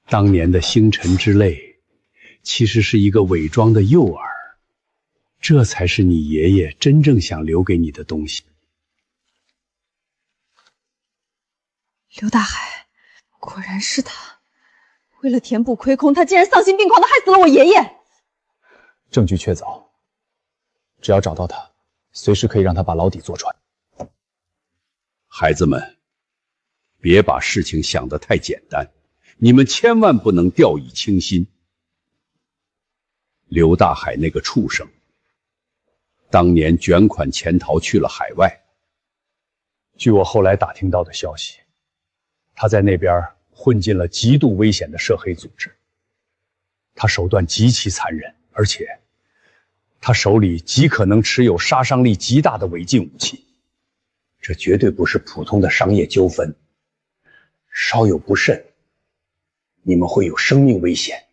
当年的星辰之泪，其实是一个伪装的诱饵，这才是你爷爷真正想留给你的东西。刘大海，果然是他！为了填补亏空，他竟然丧心病狂地害死了我爷爷。证据确凿，只要找到他，随时可以让他把牢底坐穿。孩子们，别把事情想得太简单，你们千万不能掉以轻心。刘大海那个畜生，当年卷款潜逃去了海外。据我后来打听到的消息，他在那边混进了极度危险的涉黑组织，他手段极其残忍，而且他手里极可能持有杀伤力极大的违禁武器，这绝对不是普通的商业纠纷，稍有不慎，你们会有生命危险。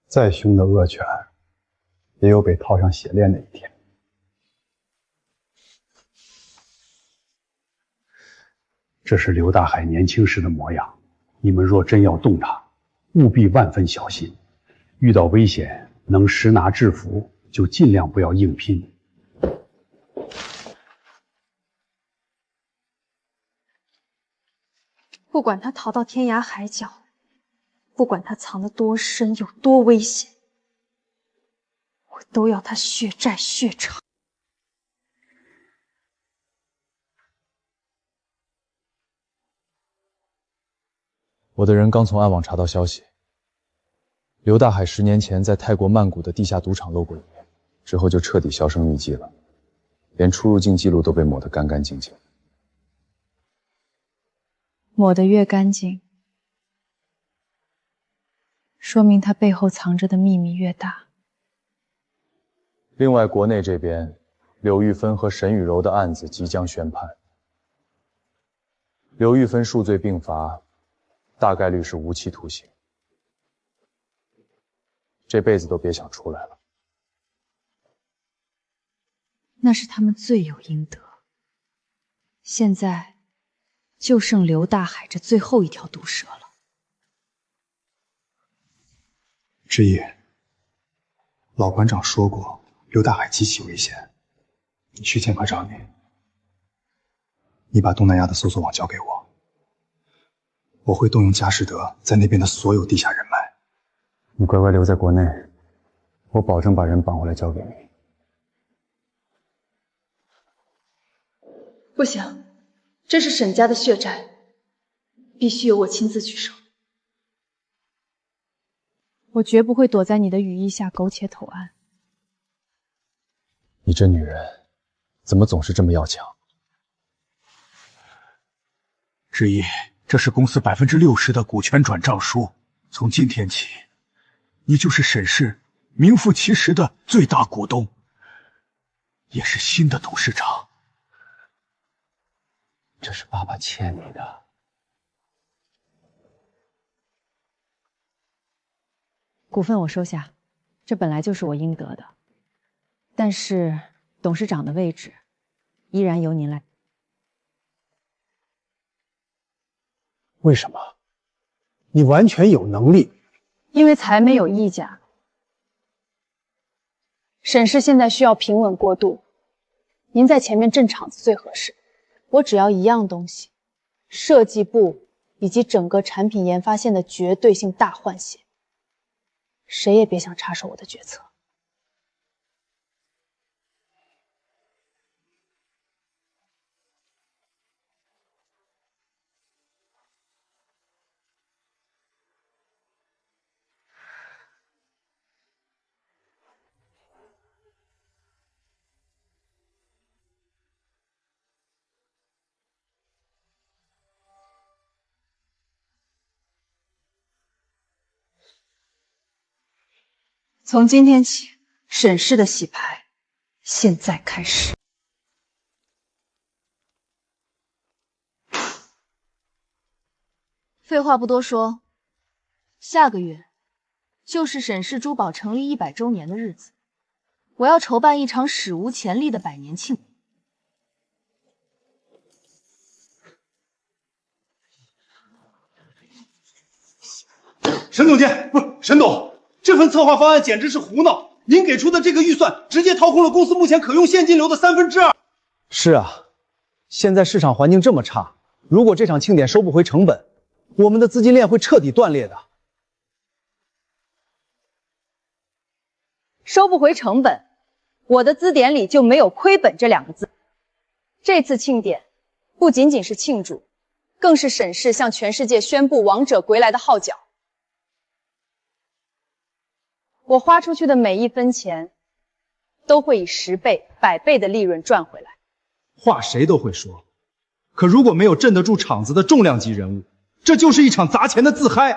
再凶的恶犬，也有被套上铁链的一天。这是刘大海年轻时的模样，你们若真要动他，务必万分小心，遇到危险能识拿制服，就尽量不要硬拼。不管他逃到天涯海角，不管他藏得多深有多危险，我都要他血债血偿。我的人刚从暗网查到消息，刘大海10年前在泰国曼谷的地下赌场露过一面，之后就彻底销声匿迹了，连出入境记录都被抹得干干净净。抹得越干净，说明他背后藏着的秘密越大。另外，国内这边，柳玉芬和沈雨柔的案子即将宣判。柳玉芬数罪并罚，大概率是无期徒刑，这辈子都别想出来了。那是他们罪有应得。现在就剩刘大海这最后一条毒蛇了。知意，老馆长说过，刘大海极其危险，徐倩快找你，你把东南亚的搜索网交给我，我会动用佳士得在那边的所有地下人脉。你乖乖留在国内，我保证把人绑回来交给你。不行，这是沈家的血债，必须由我亲自去收。我绝不会躲在你的羽翼下苟且投案。你这女人，怎么总是这么要强？知意，这是公司60%的股权转账书，从今天起，你就是沈氏名副其实的最大股东，也是新的董事长。这是爸爸欠你的。股份我收下，这本来就是我应得的。但是董事长的位置依然由您来。为什么？你完全有能力。因为财没有溢价。沈氏现在需要平稳过渡，您在前面镇场子最合适。我只要一样东西，设计部以及整个产品研发线的绝对性大换血，谁也别想插手我的决策。从今天起，沈氏的洗牌现在开始。废话不多说，下个月就是沈氏珠宝成立100周年的日子，我要筹办一场史无前例的100年庆典。沈总监，不是沈董。这份策划方案简直是胡闹！您给出的这个预算，直接掏空了公司目前可用现金流的2/3。是啊，现在市场环境这么差，如果这场庆典收不回成本，我们的资金链会彻底断裂的。收不回成本，我的字典里就没有亏本这2个字。这次庆典不仅仅是庆祝，更是沈氏向全世界宣布王者归来的号角。我花出去的每一分钱，都会以10倍、100倍的利润赚回来。话谁都会说，可如果没有镇得住场子的重量级人物，这就是一场砸钱的自嗨。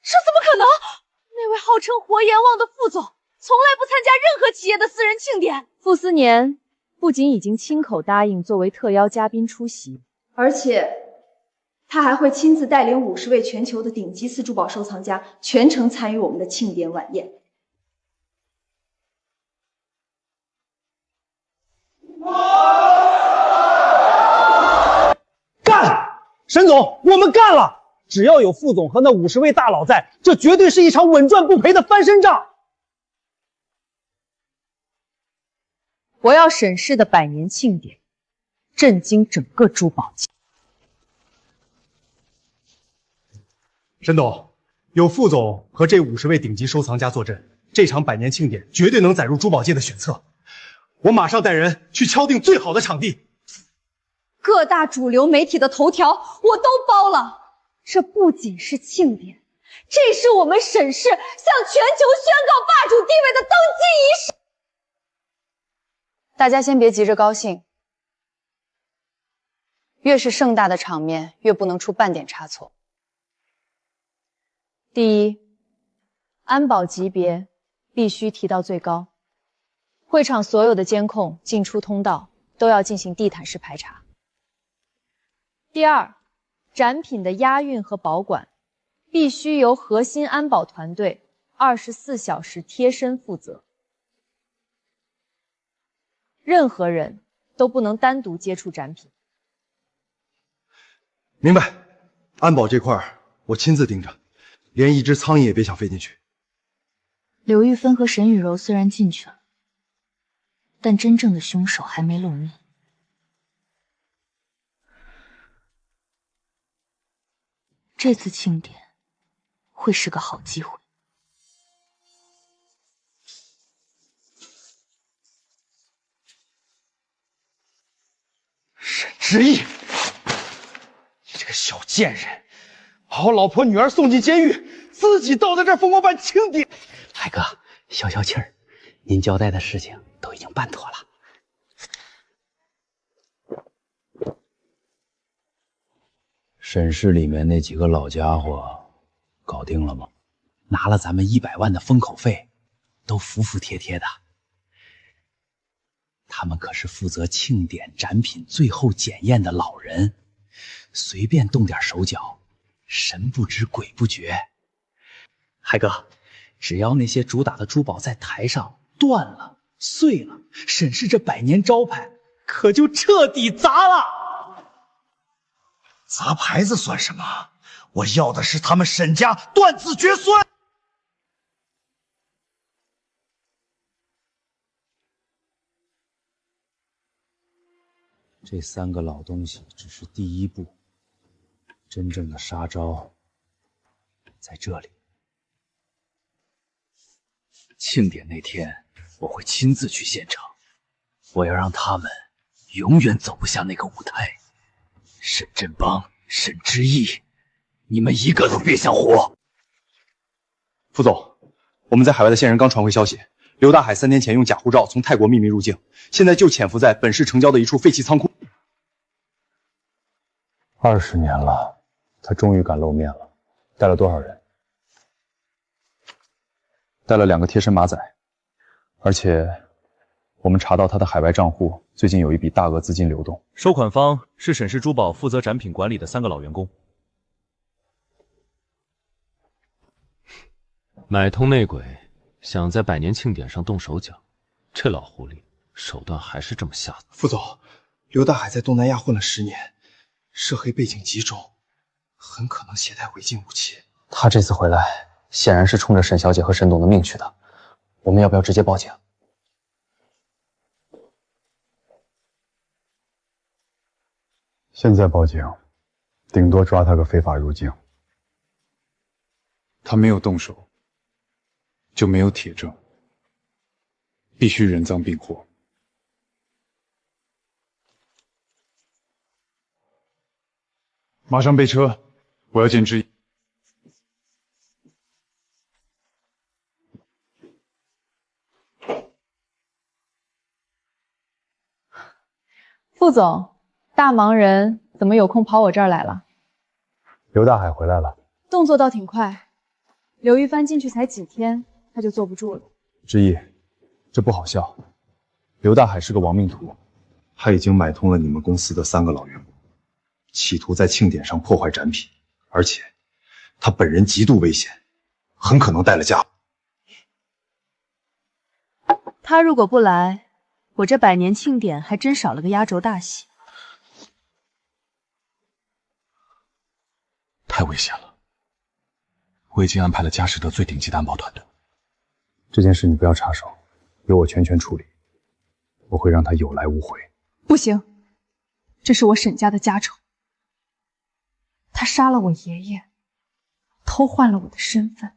这怎么可能？那位号称活阎王的副总，从来不参加任何企业的私人庆典。傅斯年不仅已经亲口答应作为特邀嘉宾出席，而且他还会亲自带领50位全球的顶级私珠宝收藏家全程参与我们的庆典晚宴。干！沈总，我们干了！只要有副总和那50位大佬在，这绝对是一场稳赚不赔的翻身仗。我要沈氏的100年庆典，震惊整个珠宝界。沈总，有副总和这50位顶级收藏家坐镇，这场100年庆典绝对能载入珠宝界的选册。我马上带人去敲定最好的场地。各大主流媒体的头条我都包了。这不仅是庆典，这是我们沈氏向全球宣告霸主地位的登基仪式。大家先别急着高兴，越是盛大的场面，越不能出半点差错。第一，安保级别必须提到最高，会场所有的监控、进出通道都要进行地毯式排查。第二，展品的押运和保管必须由核心安保团队24小时贴身负责，任何人都不能单独接触展品。明白，安保这块我亲自盯着，连一只苍蝇也别想飞进去。刘玉芬和沈雨柔虽然进去了，但真正的凶手还没露面。这次庆典会是个好机会。沈之意，你这个小贱人，把我老婆女儿送进监狱，自己倒在这儿疯狂办庆典。海哥，消消气儿，您交代的事情都已经办妥了。沈氏里面那几个老家伙搞定了吗？拿了咱们100万的封口费，都服服帖帖的。他们可是负责庆典展品最后检验的老人，随便动点手脚，神不知鬼不觉。海哥，只要那些主打的珠宝在台上断了、碎了，沈氏这100年招牌可就彻底砸了。砸牌子算什么？我要的是他们沈家断子绝孙！这3个老东西只是第一步，真正的杀招在这里。庆典那天，我会亲自去现场，我要让他们永远走不下那个舞台。沈振邦、沈之意，你们一个都别想活！副总，我们在海外的线人刚传回消息，刘大海3天前用假护照从泰国秘密入境，现在就潜伏在本市城郊的一处废弃仓库。20年了，他终于敢露面了。带了多少人？带了2个贴身马仔，而且我们查到他的海外账户最近有一笔大额资金流动。收款方是沈氏珠宝负责展品管理的3个老员工。买通内鬼，想在100年庆典上动手脚，这老狐狸手段还是这么下的。副总，刘大海在东南亚混了10年，涉黑背景极重，很可能携带违禁武器。他这次回来，显然是冲着沈小姐和沈董的命去的。我们要不要直接报警？现在报警，顶多抓他个非法入境。他没有动手，就没有铁证，必须人赃并获。马上备车，我要见之意。副总，大忙人怎么有空跑我这儿来了？刘大海回来了。动作倒挺快，刘玉帆进去才几天，他就坐不住了。之意，这不好笑。刘大海是个亡命徒，他已经买通了你们公司的3个老员工。企图在庆典上破坏展品，而且他本人极度危险，很可能带了家伙。他如果不来，我这100年庆典还真少了个压轴大戏。太危险了，我已经安排了佳士得最顶级的安保团队。这件事你不要插手，由我全权处理，我会让他有来无回。不行，这是我沈家的家丑。他杀了我爷爷，偷换了我的身份，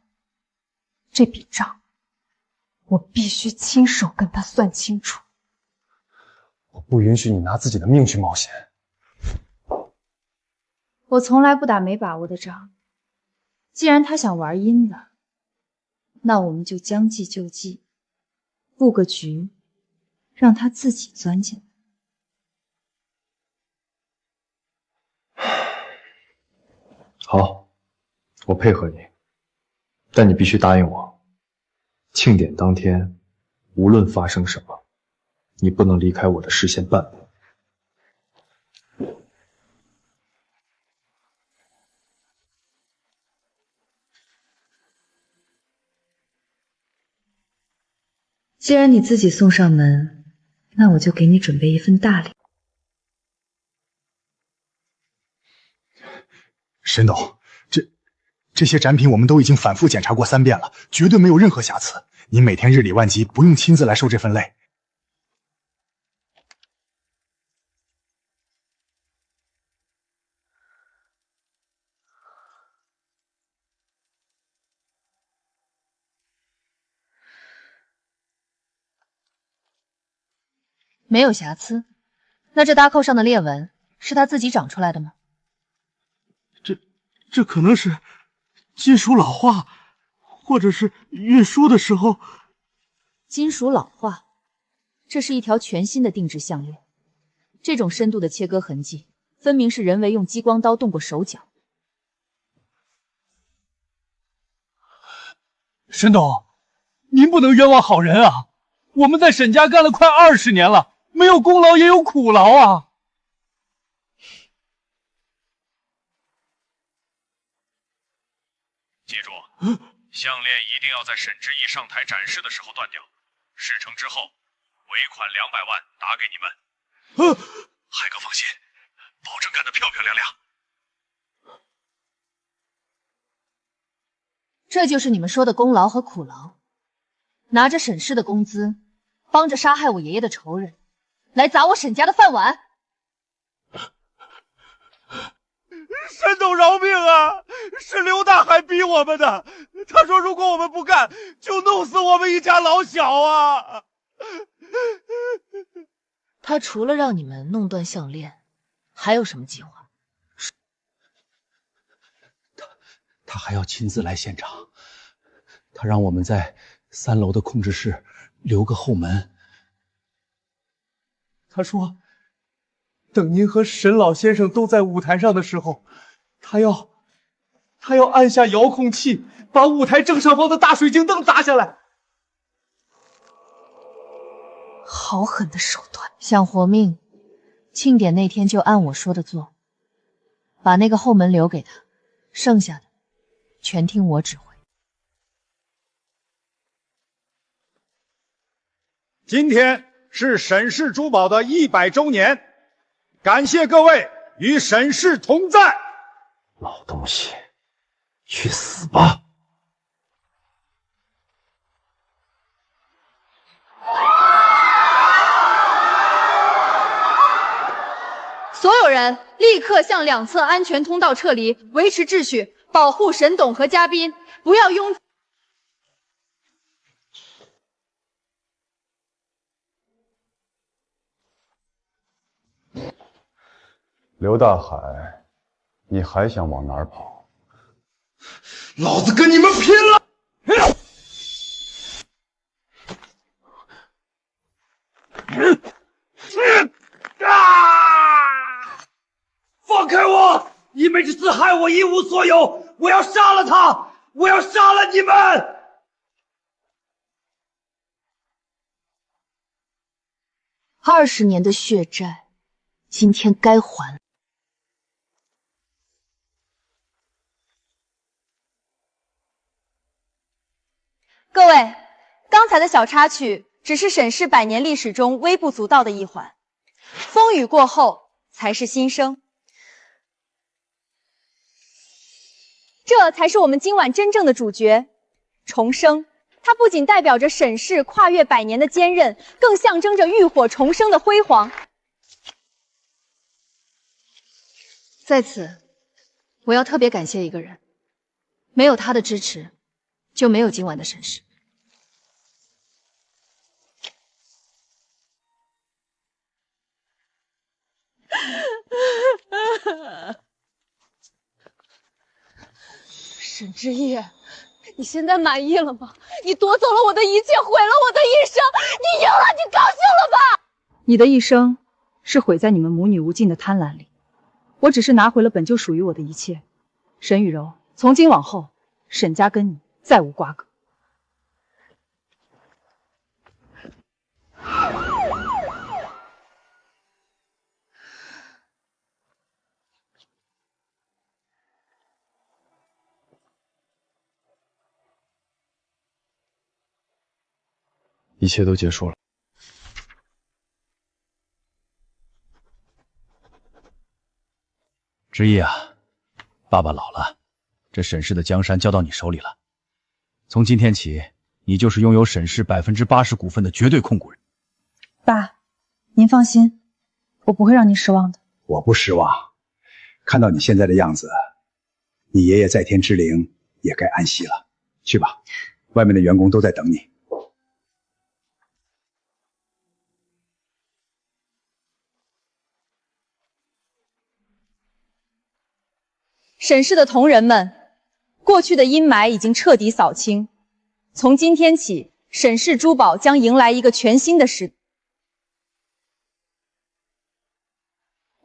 这笔账我必须亲手跟他算清楚。我不允许你拿自己的命去冒险。我从来不打没把握的仗，既然他想玩阴的，那我们就将计就计，布个局，让他自己钻进来。好，我配合你，但你必须答应我，庆典当天，无论发生什么，你不能离开我的视线半步。既然你自己送上门，那我就给你准备一份大礼。沈董，这些展品我们都已经反复检查过3遍了，绝对没有任何瑕疵。您每天日理万机，不用亲自来受这份累。没有瑕疵，那这搭扣上的裂纹是他自己长出来的吗？这可能是金属老化，或者是运输的时候。金属老化，这是一条全新的定制项链，这种深度的切割痕迹，分明是人为用激光刀动过手脚。沈董，您不能冤枉好人啊！我们在沈家干了快20年了，没有功劳也有苦劳啊！记住，项链一定要在沈之意上台展示的时候断掉，事成之后，尾款200万打给你们。海哥放心，保证干得漂漂亮亮。这就是你们说的功劳和苦劳，拿着沈氏的工资，帮着杀害我爷爷的仇人，来砸我沈家的饭碗。沈董饶命啊！是刘大海逼我们的，他说如果我们不干，就弄死我们一家老小啊！他除了让你们弄断项链，还有什么计划？他还要亲自来现场，他让我们在3楼的控制室留个后门。他说，等您和沈老先生都在舞台上的时候，他要按下遥控器，把舞台正上方的大水晶灯砸下来。好狠的手段！想活命，庆典那天就按我说的做，把那个后门留给他，剩下的全听我指挥。今天是沈氏珠宝的100周年，感谢各位与沈氏同在。老东西，去死吧！所有人立刻向2侧安全通道撤离，维持秩序，保护沈董和嘉宾，不要拥。刘大海，你还想往哪儿跑？老子跟你们拼了！放开我！你们这次害我一无所有，我要杀了他！我要杀了你们！20年的血债，今天该还了。各位，刚才的小插曲只是沈氏100年历史中微不足道的一环，风雨过后才是新生。这才是我们今晚真正的主角——重生。它不仅代表着沈氏跨越100年的坚韧，更象征着浴火重生的辉煌。在此，我要特别感谢一个人，没有他的支持，就没有今晚的沈氏。沈之意，你现在满意了吗？你夺走了我的一切，毁了我的一生，你赢了，你高兴了吧？你的一生是毁在你们母女无尽的贪婪里，我只是拿回了本就属于我的一切。沈雨柔，从今往后，沈家跟你再无瓜葛。一切都结束了。之意啊，爸爸老了，这沈氏的江山交到你手里了。从今天起，你就是拥有沈氏80%股份的绝对控股人。爸，您放心，我不会让您失望的。我不失望，看到你现在的样子，你爷爷在天之灵也该安息了。去吧，外面的员工都在等你。沈氏的同仁们，过去的阴霾已经彻底扫清。从今天起，沈氏珠宝将迎来一个全新的时代。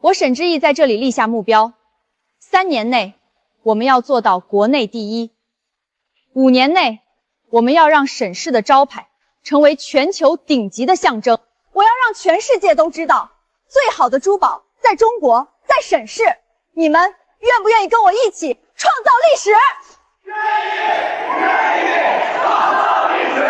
我沈之意在这里立下目标：3年内，我们要做到国内第一；5年内，我们要让沈氏的招牌成为全球顶级的象征。我要让全世界都知道，最好的珠宝在中国，在沈氏。你们愿不愿意跟我一起创造历史？愿意创造历史！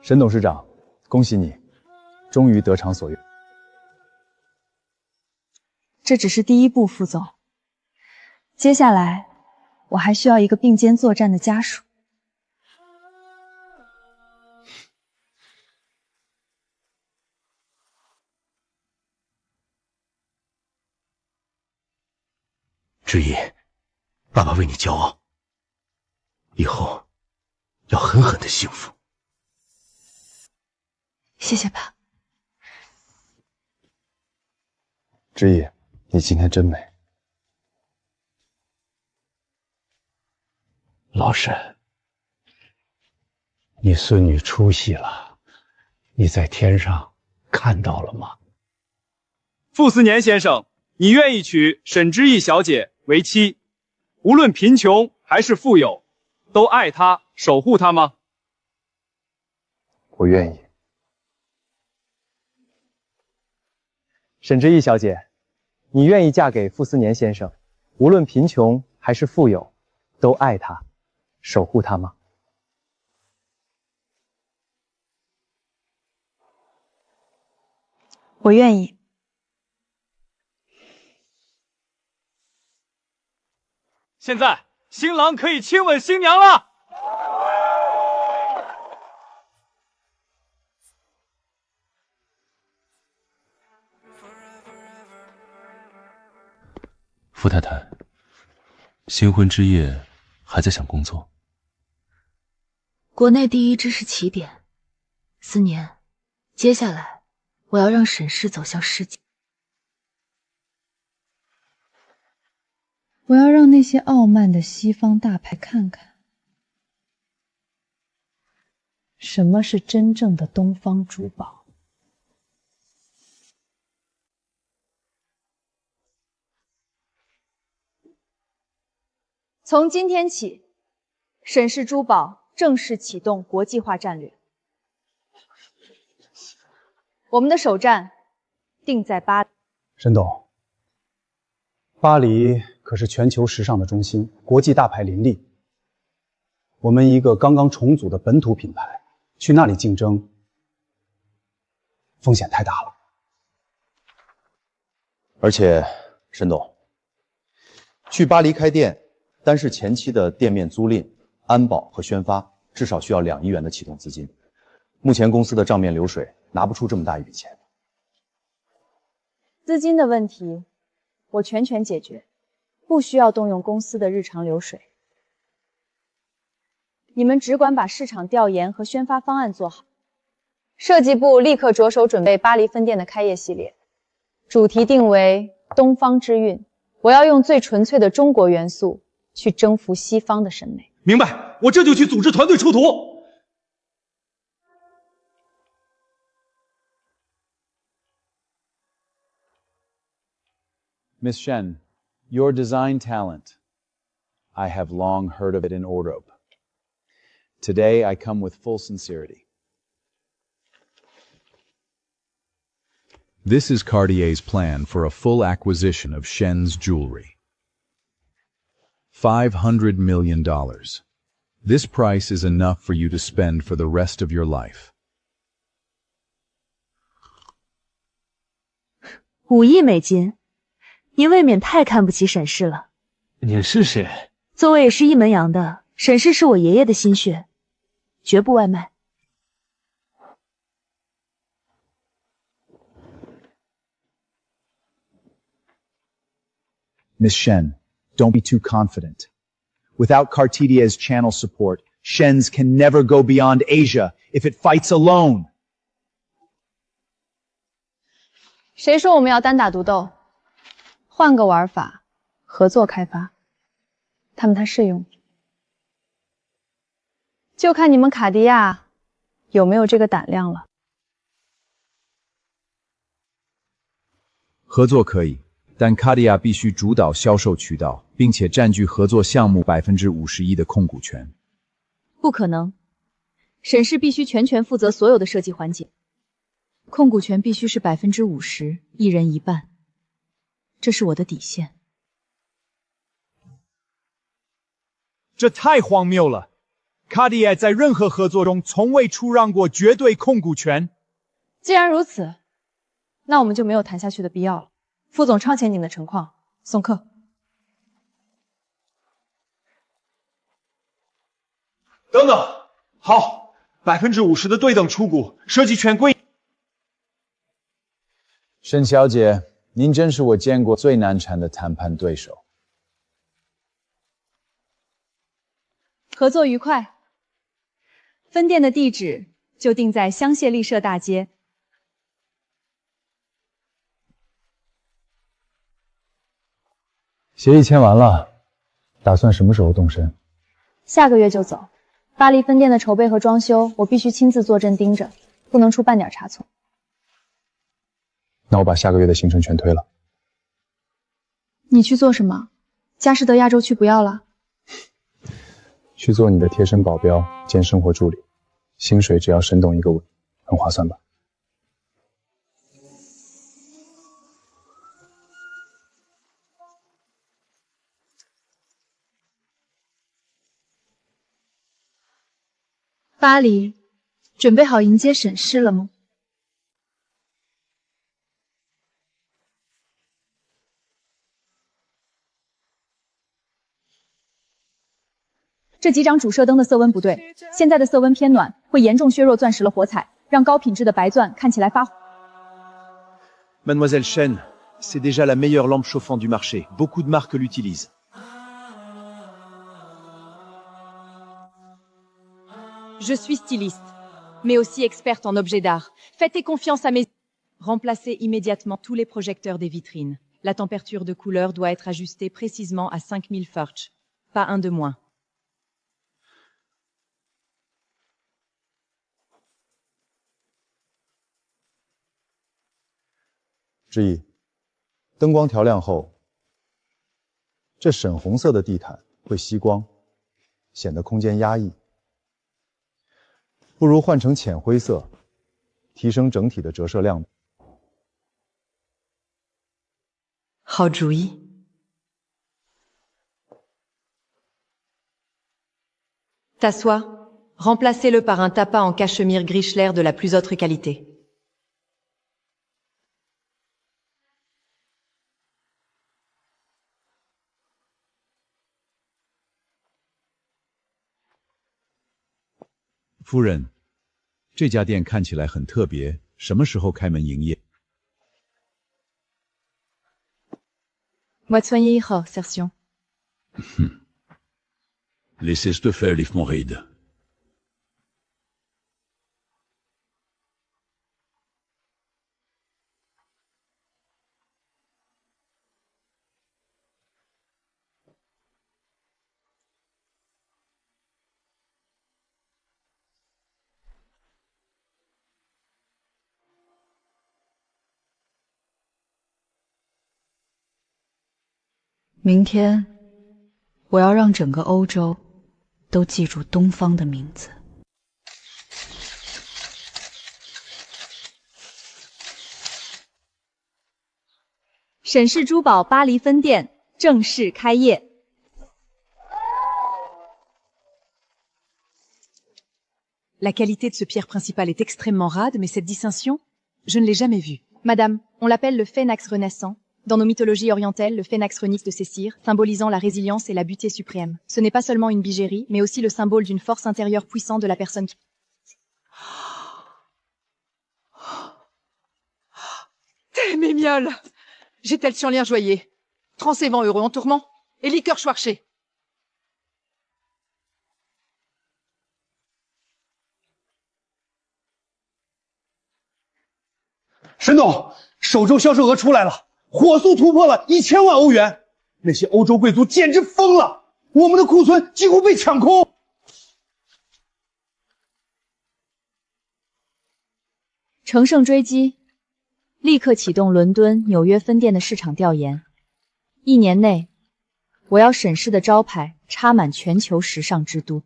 沈董事长，恭喜你，终于得偿所愿。这只是第一步，副总。接下来，我还需要一个并肩作战的家属。之意，爸爸为你骄傲，以后要狠狠的幸福。谢谢爸。之意，你今天真美。老沈，你孙女出息了，你在天上看到了吗？傅斯年先生，你愿意娶沈之意小姐为妻，无论贫穷还是富有，都爱她、守护她吗？我愿意。沈之意小姐，你愿意嫁给傅斯年先生，无论贫穷还是富有，都爱他，守护他吗？我愿意。现在，新郎可以亲吻新娘了。傅太太，新婚之夜还在想工作？国内第一只是起点，4年，接下来我要让沈氏走向世界。我要让那些傲慢的西方大牌看看，什么是真正的东方珠宝。从今天起，沈氏珠宝正式启动国际化战略。我们的首站定在巴黎。沈董，巴黎可是全球时尚的中心，国际大牌林立。我们一个刚刚重组的本土品牌，去那里竞争，风险太大了。而且，沈董，去巴黎开店，单是前期的店面租赁、安保和宣发，至少需要2亿元的启动资金。目前公司的账面流水拿不出这么大一笔钱。资金的问题，我全权解决，不需要动用公司的日常流水。你们只管把市场调研和宣发方案做好。设计部立刻着手准备巴黎分店的开业系列，主题定为东方之韵。我要用最纯粹的中国元素去征服西方的审美。明白，我这就去组织团队出图。Miss Shen, your design talent. I have long heard of it in Europe. Today I come with full sincerity. This is Cartier's plan for a full acquisition of Shen's jewelry. $500 million. This price is enough for you to spend for the rest of your life. 5亿美金，您未免太看不起沈氏了。您是谁？作为也是一门洋的，沈氏是我爷爷的心血，绝不外卖。Miss Shen, don't be too confident. Without Cartier's channel support, Shen's can never go beyond Asia if it fights alone. 谁说我们要单打独斗？换个玩法，合作开发，他们适用。就看你们卡地亚有没有这个胆量了。合作可以，但卡地亚必须主导销售渠道，并且占据合作项目51%的控股权。不可能，沈氏必须全权负责所有的设计环节，控股权必须是50%，一人一半，这是我的底线。这太荒谬了！卡地亚在任何合作中从未出让过绝对控股权。既然如此，那我们就没有谈下去的必要了。副总超前您的陈况，送客。等等，好，50%的对等出股，设计权归。沈小姐，您真是我见过最难缠的谈判对手。合作愉快。分店的地址就定在香榭丽舍大街。协议签完了，打算什么时候动身？下个月就走。巴黎分店的筹备和装修，我必须亲自坐镇盯着，不能出半点差错。那我把下个月的行程全推了。你去做什么？佳士得亚洲区不要了？去做你的贴身保镖兼生活助理，薪水只要沈董一个吻，很划算吧？巴黎，准备好迎接沈氏了吗？这几盏主射灯的色温不对，现在的色温偏暖，会严重削弱钻石的火彩，让高品质的白钻看起来发黄。Mademoiselle Chen, c'est déjà la meilleure lampe chauffante du marché. Beaucoup de marques l'utilisent. Je suis styliste, mais aussi experte en objets d'art. Faites confiance à mes... Remplacez immédiatement tous les projecteurs des vitrines. La température de couleur doit être ajustée précisément à 5000 Furch. Pas un de moins. 之一，灯光调亮后，这沈红色的地毯会吸光，显得空间压抑。不如换成浅灰色，提升整体的折射亮度。好主意。T'assois. Remplacez-le par un tapas en cachemire Grichler de la plus haute qualité. « 夫人，这家店看起来很特别，什么时候开门营业？ Moitié hier, Sersion. Laissez-te faire les Florides. 明天，我要让整个欧洲都记住东方的名字。沈氏珠宝巴黎分店正式开业。La qualité de ce pierre principal est extrêmement rare, mais cette distinction, je ne l'ai jamais vue. Madame, on l'appelle le phénax renaissant. Dans nos mythologies orientales, le phénax renisse de ses cires, symbolisant la résilience et la beauté suprême. Ce n'est pas seulement une bijouterie, mais aussi le symbole d'une force intérieure puissante de la personne qui... T'es mes mioles! J'ai tel chanlier joyeux, transévent heureux en tourment, et liqueur schwarché. 沈总，首周销售额出来了，火速突破了1000万欧元，那些欧洲贵族简直疯了，我们的库存几乎被抢空。乘胜追击，立刻启动伦敦、纽约分店的市场调研。1年内，我要沈氏的招牌插满全球时尚之都。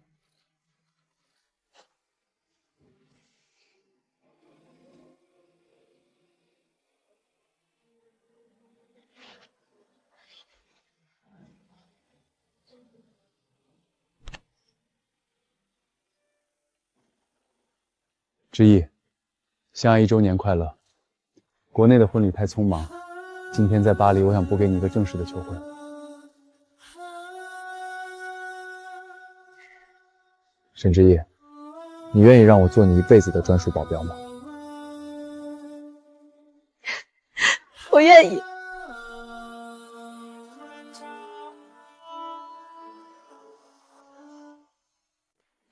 之意，相爱1周年快乐！国内的婚礼太匆忙，今天在巴黎，我想补给你一个正式的求婚。沈之意，你愿意让我做你一辈子的专属保镖吗？我愿意。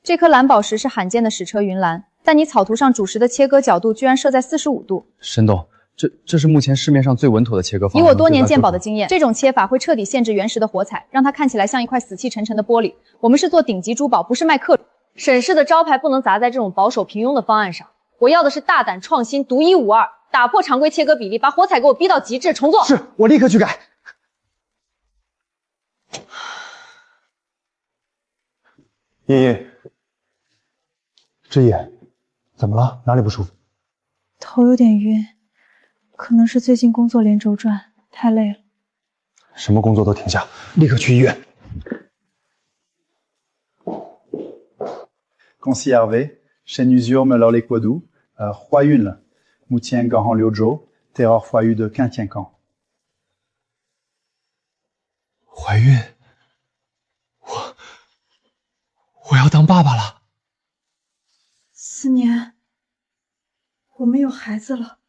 这颗蓝宝石是罕见的矢车云蓝。但你草图上主石的切割角度居然设在45度。沈董，这是目前市面上最稳妥的切割方法。以我多年鉴宝的经验，这种切法会彻底限制原石的火彩，让它看起来像一块死气沉沉的玻璃。我们是做顶级珠宝，不是卖克。沈氏的招牌不能砸在这种保守平庸的方案上。我要的是大胆创新、独一无二，打破常规切割比例，把火彩给我逼到极致，重做。是，我立刻去改。茵茵，之意。怎么了？哪里不舒服？头有点晕，可能是最近工作连轴转，太累了。什么工作都停下，立刻去医院。恭喜Hervé，Chaîne usure me lors les quadous，怀孕了，目前刚好6周，terreur怀孕的15天。怀孕？我要当爸爸了。4年，我们有孩子了。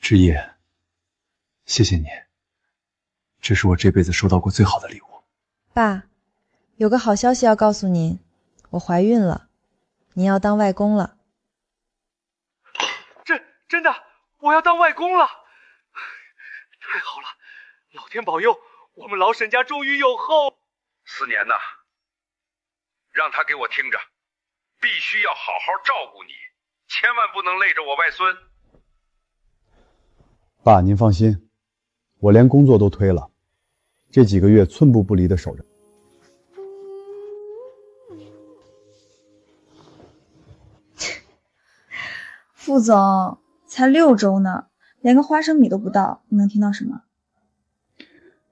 之意，谢谢你，这是我这辈子收到过最好的礼物。爸，有个好消息要告诉您，我怀孕了，您要当外公了。真的，我要当外公了！太好了，老天保佑，我们老沈家终于有后。4年呐。让他给我听着，必须要好好照顾你，千万不能累着我外孙。爸，您放心，我连工作都推了，这几个月寸步不离的守着。副总才6周呢，连个花生米都不到，你能听到什么？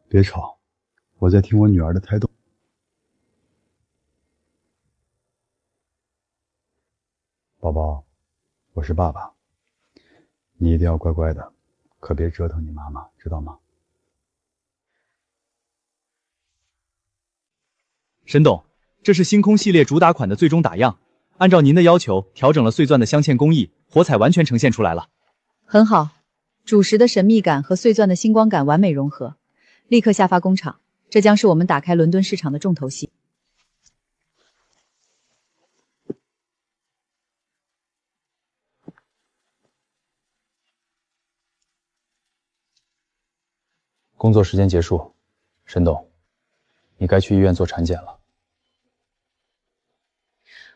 别吵，我在听我女儿的胎动。宝宝，我是爸爸，你一定要乖乖的，可别折腾你妈妈，知道吗？沈董，这是星空系列主打款的最终打样，按照您的要求调整了碎钻的镶嵌工艺，火彩完全呈现出来了。很好，主石的神秘感和碎钻的星光感完美融合，立刻下发工厂，这将是我们打开伦敦市场的重头戏。工作时间结束，沈董，你该去医院做产检了。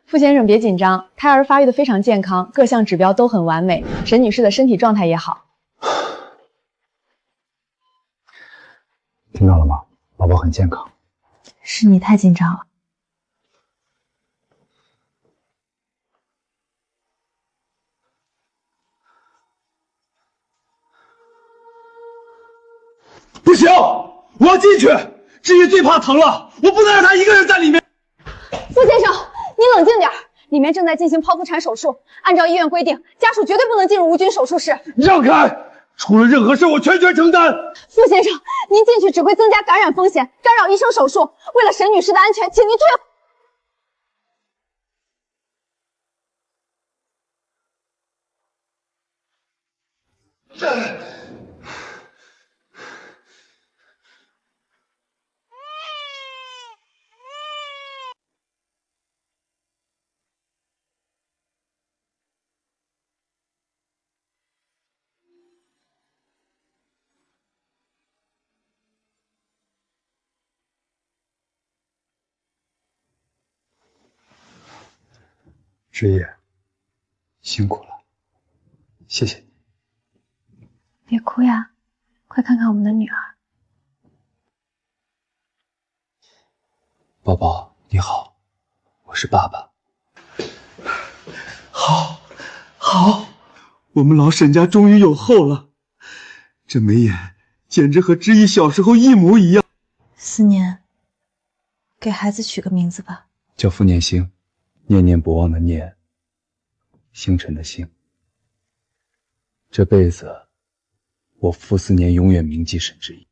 傅先生别紧张，胎儿发育的非常健康，各项指标都很完美，沈女士的身体状态也好。听到了吗？宝宝很健康。是你太紧张了。不行，我要进去。志毅最怕疼了，我不能让他一个人在里面。傅先生，你冷静点，里面正在进行剖腹产手术，按照医院规定，家属绝对不能进入无菌手术室。让开！出了任何事，我全权承担。傅先生，您进去只会增加感染风险，干扰医生手术。为了沈女士的安全，请您退后。志毅，辛苦了，谢谢你。别哭呀，快看看我们的女儿。宝宝你好，我是爸爸。好，我们老沈家终于有后了。这眉眼简直和志毅小时候一模一样。思念，给孩子取个名字吧。叫傅念星，念念不忘的念，星辰的星。这辈子，我傅思年永远铭记沈志毅。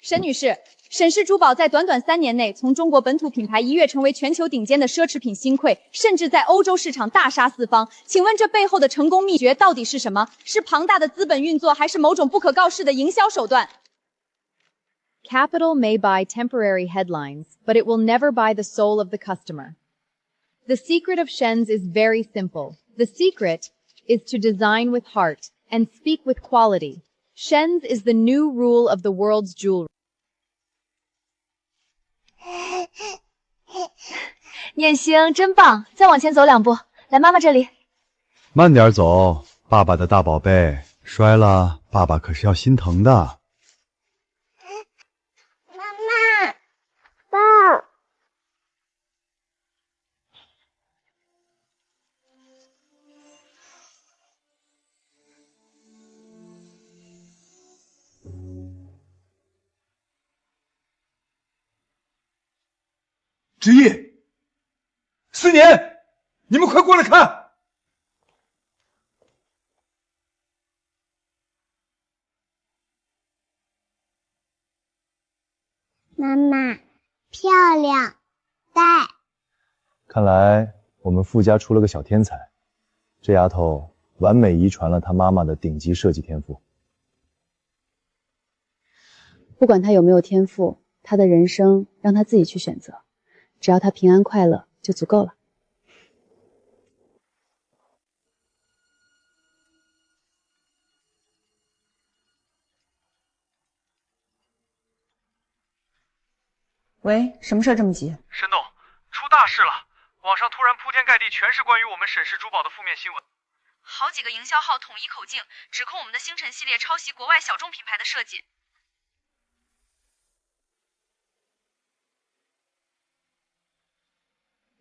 沈女士，沈氏珠宝在短短3年内，从中国本土品牌一跃成为全球顶尖的奢侈品新贵，甚至在欧洲市场大杀四方。请问这背后的成功秘诀到底是什么？是庞大的资本运作，还是某种不可告世的营销手段？ Capital may buy temporary headlines, but it will never buy the soul of the customer. The secret of Shen's is very simple. The secret is to design with heart and speak with quality. Shen's is the new rule of the world's jewelry. 念星真棒，再往前走2步，来妈妈这里。慢点走，爸爸的大宝贝，摔了，爸爸可是要心疼的。爸。志毅，思年，你们快过来看！妈妈，漂亮，戴。看来我们傅家出了个小天才，这丫头完美遗传了她妈妈的顶级设计天赋。不管她有没有天赋，她的人生让她自己去选择，只要她平安快乐就足够了。喂，什么事这么急？沈董，出大事了！网上突然铺天盖地全是关于我们沈氏珠宝的负面新闻，好几个营销号统一口径，指控我们的星辰系列抄袭国外小众品牌的设计。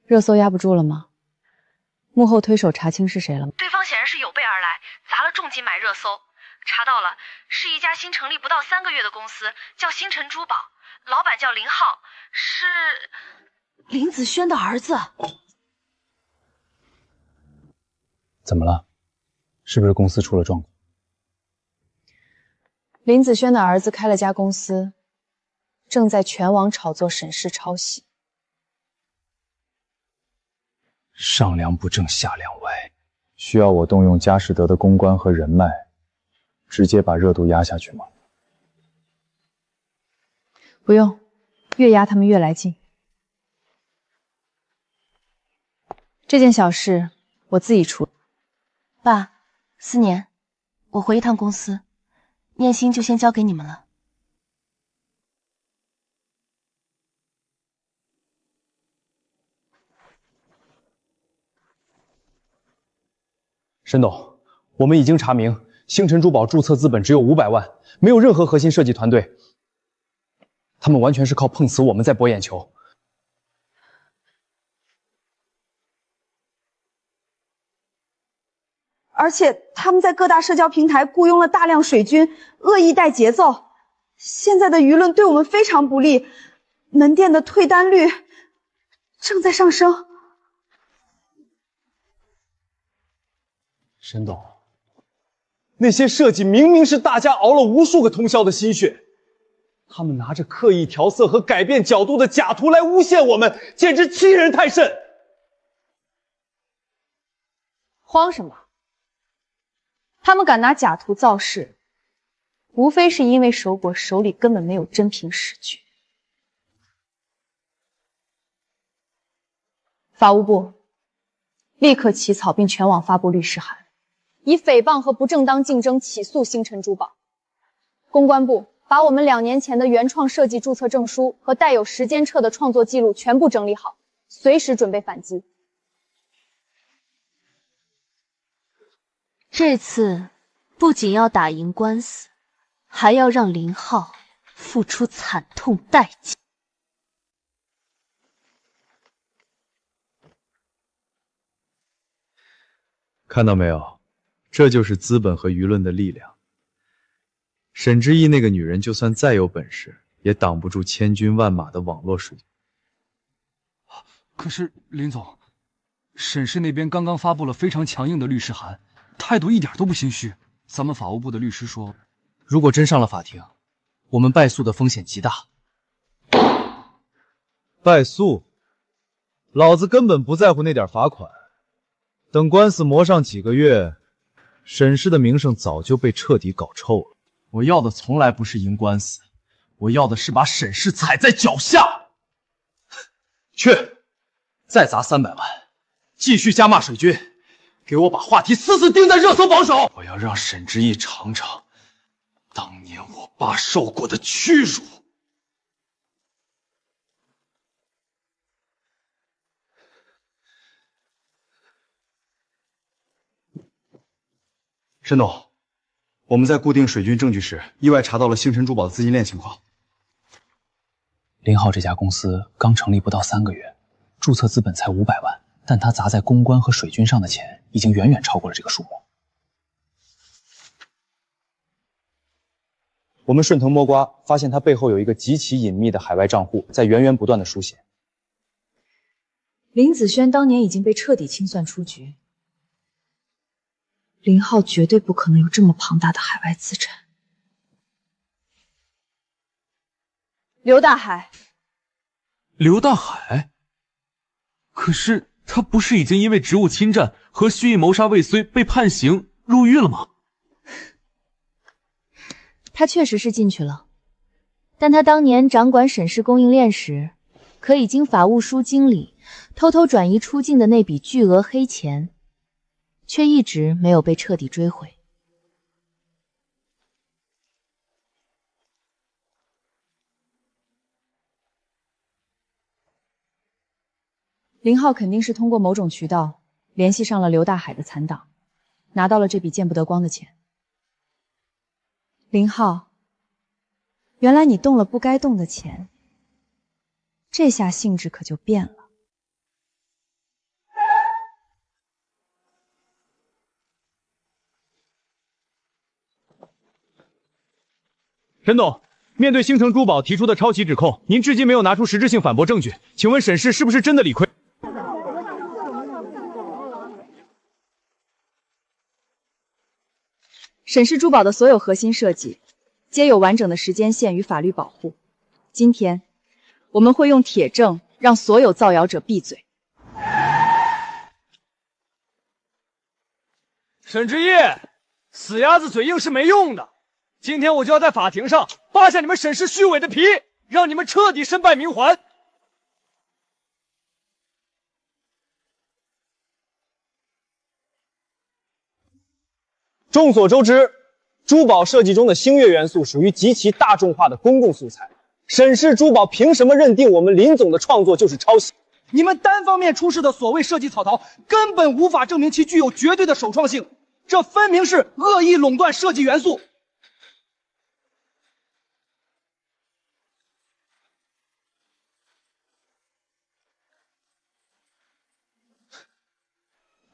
热搜压不住了吗？幕后推手查清是谁了吗？对方显然是有备而来，砸了重金买热搜。查到了，是一家新成立不到3个月的公司，叫星辰珠宝，老板叫林浩，是林子轩的儿子。怎么了？是不是公司出了状况？林子轩的儿子开了家公司，正在全网炒作沈氏抄袭。上梁不正下梁歪，需要我动用佳士得的公关和人脉，直接把热度压下去吗？不用，越压他们越来劲。这件小事我自己处理。爸，思年，我回一趟公司，念心就先交给你们了。沈董，我们已经查明，星辰珠宝注册资本只有500万，没有任何核心设计团队，他们完全是靠碰瓷我们在博眼球。而且他们在各大社交平台雇佣了大量水军，恶意带节奏。现在的舆论对我们非常不利，门店的退单率正在上升。沈董，那些设计明明是大家熬了无数个通宵的心血，他们拿着刻意调色和改变角度的假图来诬陷我们，简直欺人太甚！慌什么？他们敢拿假图造势，无非是因为守果手里根本没有真凭实据。法务部立刻起草并全网发布律师函，以诽谤和不正当竞争起诉星辰珠宝。公关部把我们2年前的原创设计注册证书和带有时间册的创作记录全部整理好，随时准备反击。这次不仅要打赢官司，还要让林浩付出惨痛代价。看到没有，这就是资本和舆论的力量。沈之意那个女人就算再有本事，也挡不住千军万马的网络水。可是林总，沈氏那边刚刚发布了非常强硬的律师函，态度一点都不心虚。咱们法务部的律师说，如果真上了法庭，我们败诉的风险极大。败诉？老子根本不在乎那点罚款。等官司磨上几个月，沈氏的名声早就被彻底搞臭了。我要的从来不是赢官司，我要的是把沈氏踩在脚下。去，再砸300万，继续加骂水军，给我把话题死死钉在热搜榜首。我要让沈之意尝尝当年我爸受过的屈辱。沈董，我们在固定水军证据时，意外查到了星辰珠宝的资金链情况。林浩这家公司刚成立不到3个月，注册资本才500万，但他砸在公关和水军上的钱已经远远超过了这个数目。我们顺藤摸瓜，发现他背后有一个极其隐秘的海外账户，在源源不断的书写。林子轩当年已经被彻底清算出局，林浩绝对不可能有这么庞大的海外资产。刘大海，刘大海？可是他不是已经因为职务侵占和蓄意谋杀未遂被判刑入狱了吗？他确实是进去了，但他当年掌管沈氏供应链时，可以经法务书经理偷偷转移出境的那笔巨额黑钱，却一直没有被彻底追回。林浩肯定是通过某种渠道联系上了刘大海的残党，拿到了这笔见不得光的钱。林浩，原来你动了不该动的钱，这下性质可就变了。沈董，面对星城珠宝提出的抄袭指控，您至今没有拿出实质性反驳证据，请问沈氏是不是真的理亏？沈氏珠宝的所有核心设计，皆有完整的时间线与法律保护。今天，我们会用铁证让所有造谣者闭嘴。沈之业，死鸭子嘴硬是没用的。今天我就要在法庭上扒下你们沈氏虚伪的皮，让你们彻底身败名还。众所周知，珠宝设计中的星月元素属于极其大众化的公共素材。沈氏珠宝凭什么认定我们林总的创作就是抄袭？你们单方面出示的所谓设计草图，根本无法证明其具有绝对的首创性，这分明是恶意垄断设计元素。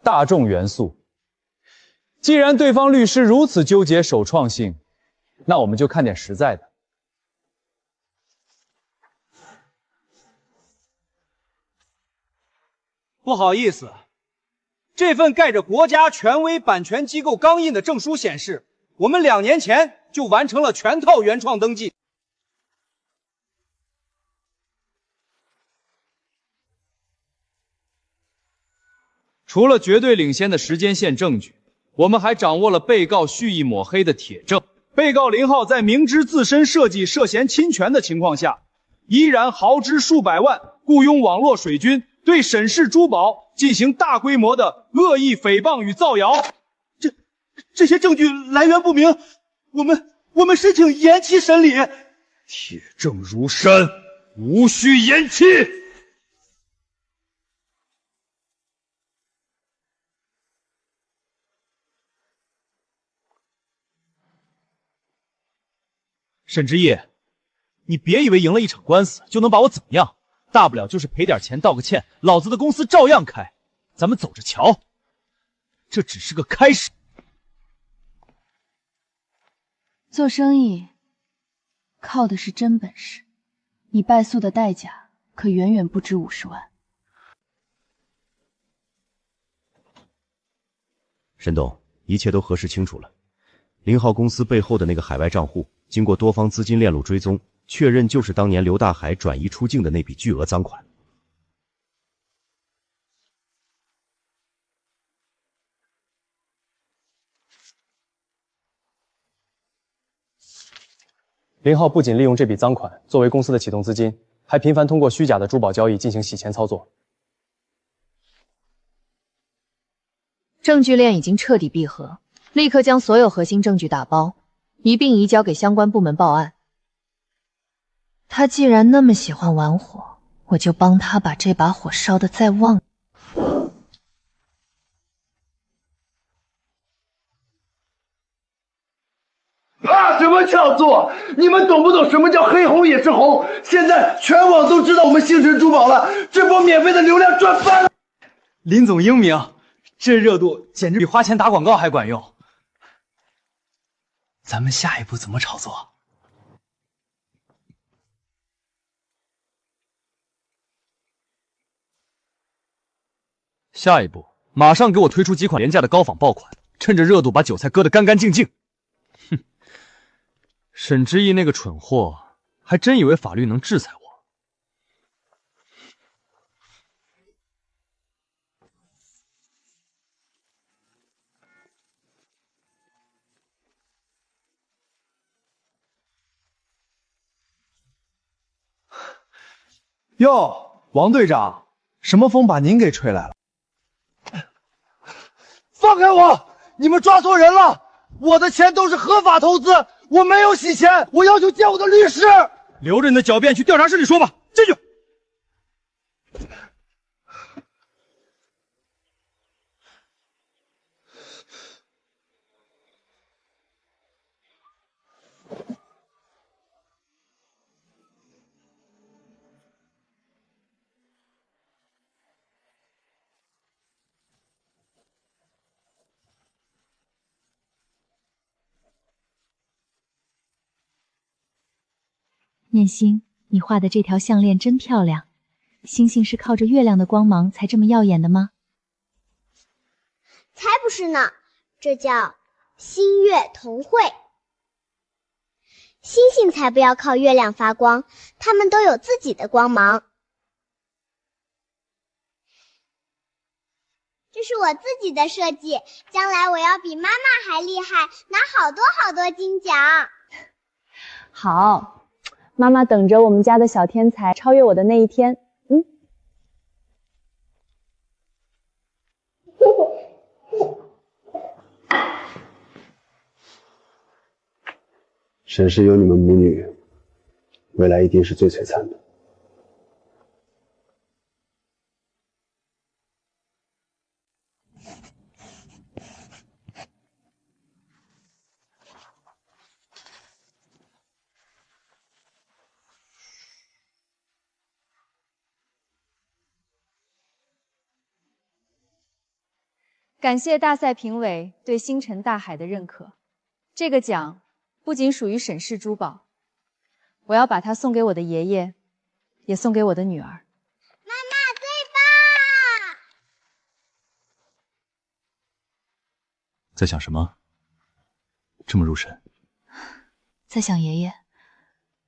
大众元素。既然对方律师如此纠结首创性，那我们就看点实在的。不好意思，这份盖着国家权威版权机构钢印的证书显示，我们2年前就完成了全套原创登记。除了绝对领先的时间线证据，我们还掌握了被告蓄意抹黑的铁证。被告林浩在明知自身设计涉嫌侵权的情况下，依然豪支数百万雇佣网络水军，对沈氏珠宝进行大规模的恶意诽谤与造谣。这些证据来源不明，我们申请延期审理。铁证如山，无需延期。沈之业，你别以为赢了一场官司就能把我怎么样，大不了就是赔点钱道个歉，老子的公司照样开，咱们走着瞧。这只是个开始。做生意靠的是真本事，你败诉的代价可远远不止50万。沈董，一切都核实清楚了。林浩公司背后的那个海外账户，经过多方资金链路追踪，确认就是当年刘大海转移出境的那笔巨额赃款。林浩不仅利用这笔赃款作为公司的启动资金，还频繁通过虚假的珠宝交易进行洗钱操作。证据链已经彻底闭合，立刻将所有核心证据打包，一并移交给相关部门报案。他既然那么喜欢玩火，我就帮他把这把火烧得再旺。怕什么叫座？你们懂不懂什么叫黑红也是红？现在全网都知道我们星辰珠宝了，这波免费的流量赚翻了。林总英明，这热度简直比花钱打广告还管用。咱们下一步怎么炒作？下一步，马上给我推出几款廉价的高仿爆款，趁着热度把韭菜割得干干净净。哼，沈之意那个蠢货，还真以为法律能制裁我。哟，王队长，什么风把您给吹来了？放开我！你们抓错人了！我的钱都是合法投资，我没有洗钱，我要求见我的律师。留着你的狡辩去调查室里说吧，进去。念心，你画的这条项链真漂亮，星星是靠着月亮的光芒才这么耀眼的吗？才不是呢，这叫星月同会。星星才不要靠月亮发光，它们都有自己的光芒。这是我自己的设计，将来我要比妈妈还厉害，拿好多好多金奖。好，妈妈等着我们家的小天才超越我的那一天。沈氏有你们母女，未来一定是最璀璨的。感谢大赛评委对星辰大海的认可，这个奖不仅属于沈氏珠宝，我要把它送给我的爷爷，也送给我的女儿。妈妈最棒！在想什么？这么入神？在想爷爷，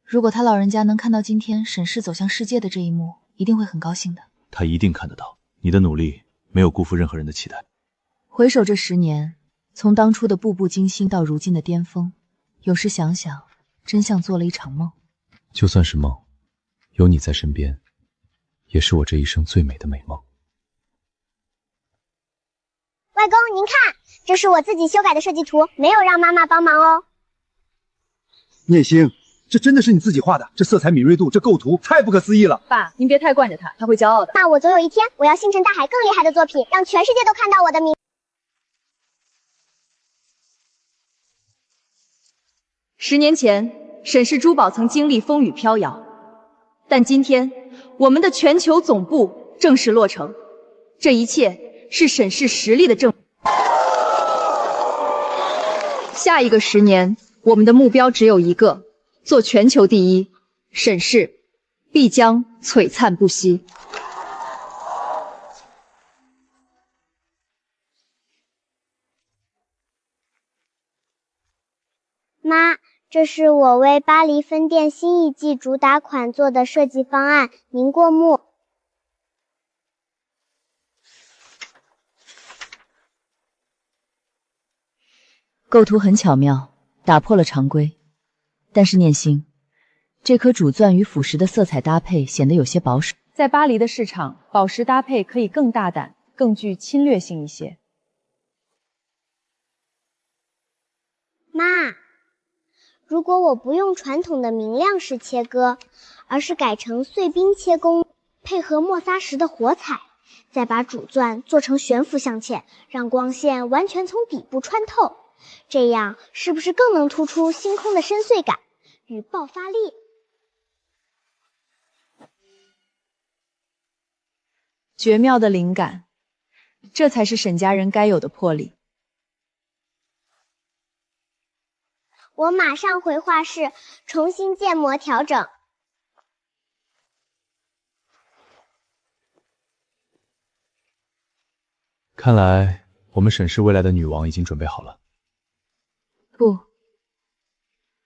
如果他老人家能看到今天沈氏走向世界的这一幕，一定会很高兴的。他一定看得到，你的努力没有辜负任何人的期待。回首这10年，从当初的步步惊心到如今的巅峰，有时想想，真像做了一场梦。就算是梦，有你在身边，也是我这一生最美的美梦。外公，您看，这是我自己修改的设计图，没有让妈妈帮忙哦。念心，这真的是你自己画的？这色彩敏锐度，这构图太不可思议了。爸，您别太惯着他，他会骄傲的。那我总有一天，我要星辰大海更厉害的作品，让全世界都看到我的名。10年前，沈氏珠宝曾经历风雨飘摇，但今天，我们的全球总部正式落成，这一切是沈氏实力的证明。下一个10年，我们的目标只有一个，做全球第一，沈氏必将璀璨不息。妈，这是我为巴黎分店新一季主打款做的设计方案，您过目。构图很巧妙，打破了常规。但是念心，这颗主钻与辅石的色彩搭配显得有些保守。在巴黎的市场，宝石搭配可以更大胆、更具侵略性一些。妈，如果我不用传统的明亮式切割，而是改成碎冰切工，配合墨砂石的火彩，再把主钻做成悬浮镶嵌，让光线完全从底部穿透，这样是不是更能突出星空的深邃感与爆发力？绝妙的灵感，这才是沈家人该有的魄力。我马上回画室重新建模调整。看来我们沈氏未来的女王已经准备好了。不，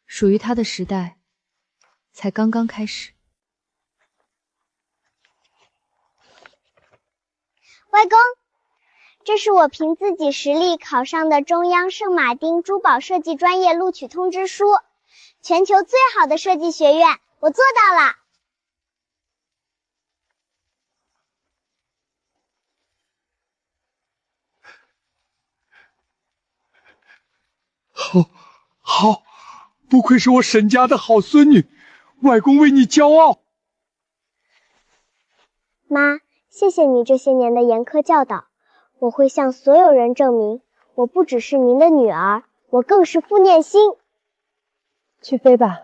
属于她的时代才刚刚开始。外公，这是我凭自己实力考上的中央圣马丁珠宝设计专业录取通知书，全球最好的设计学院，我做到了。好，不愧是我沈家的好孙女，外公为你骄傲。妈，谢谢你这些年的严苛教导，我会向所有人证明，我不只是您的女儿，我更是傅念心。去飞吧，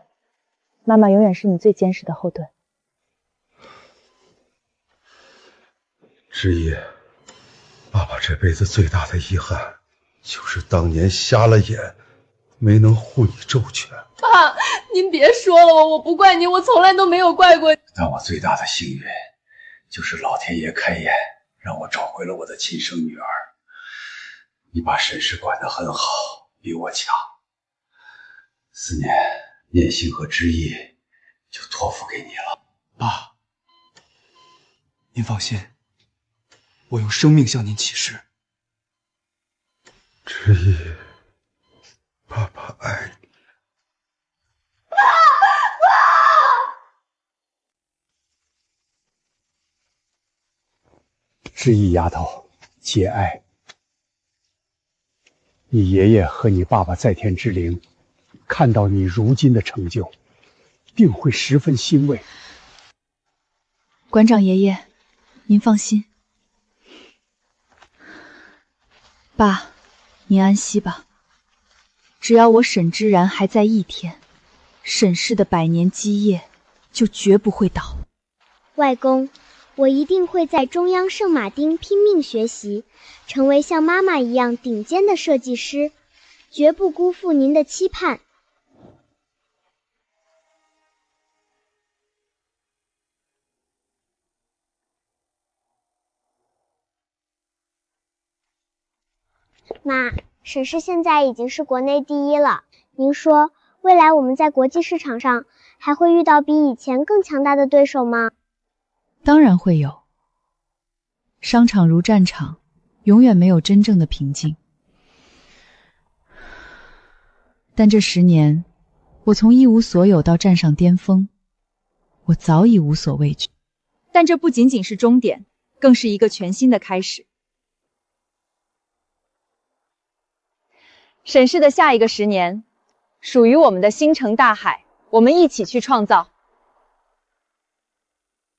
妈妈永远是你最坚实的后盾。之一，爸爸这辈子最大的遗憾，就是当年瞎了眼，没能护你周全。爸，您别说了，我不怪您，我从来都没有怪过你。但我最大的幸运，就是老天爷开眼，让我找回了我的亲生女儿。你把沈氏管得很好，比我强。4年，念心和知意就托付给你了。爸，您放心，我用生命向您起誓。知意，爸爸爱你。知意丫头，节哀。你爷爷和你爸爸在天之灵，看到你如今的成就，定会十分欣慰。馆长爷爷，您放心。爸，您安息吧。只要我沈之然还在一天，沈氏的100年基业就绝不会倒。外公，我一定会在中央圣马丁拼命学习，成为像妈妈一样顶尖的设计师，绝不辜负您的期盼。妈，沈氏现在已经是国内第1了。您说，未来我们在国际市场上还会遇到比以前更强大的对手吗？当然会有。商场如战场，永远没有真正的平静。但这10年，我从一无所有到站上巅峰，我早已无所畏惧。但这不仅仅是终点，更是一个全新的开始。沈氏的下一个10年，属于我们的星辰大海，我们一起去创造。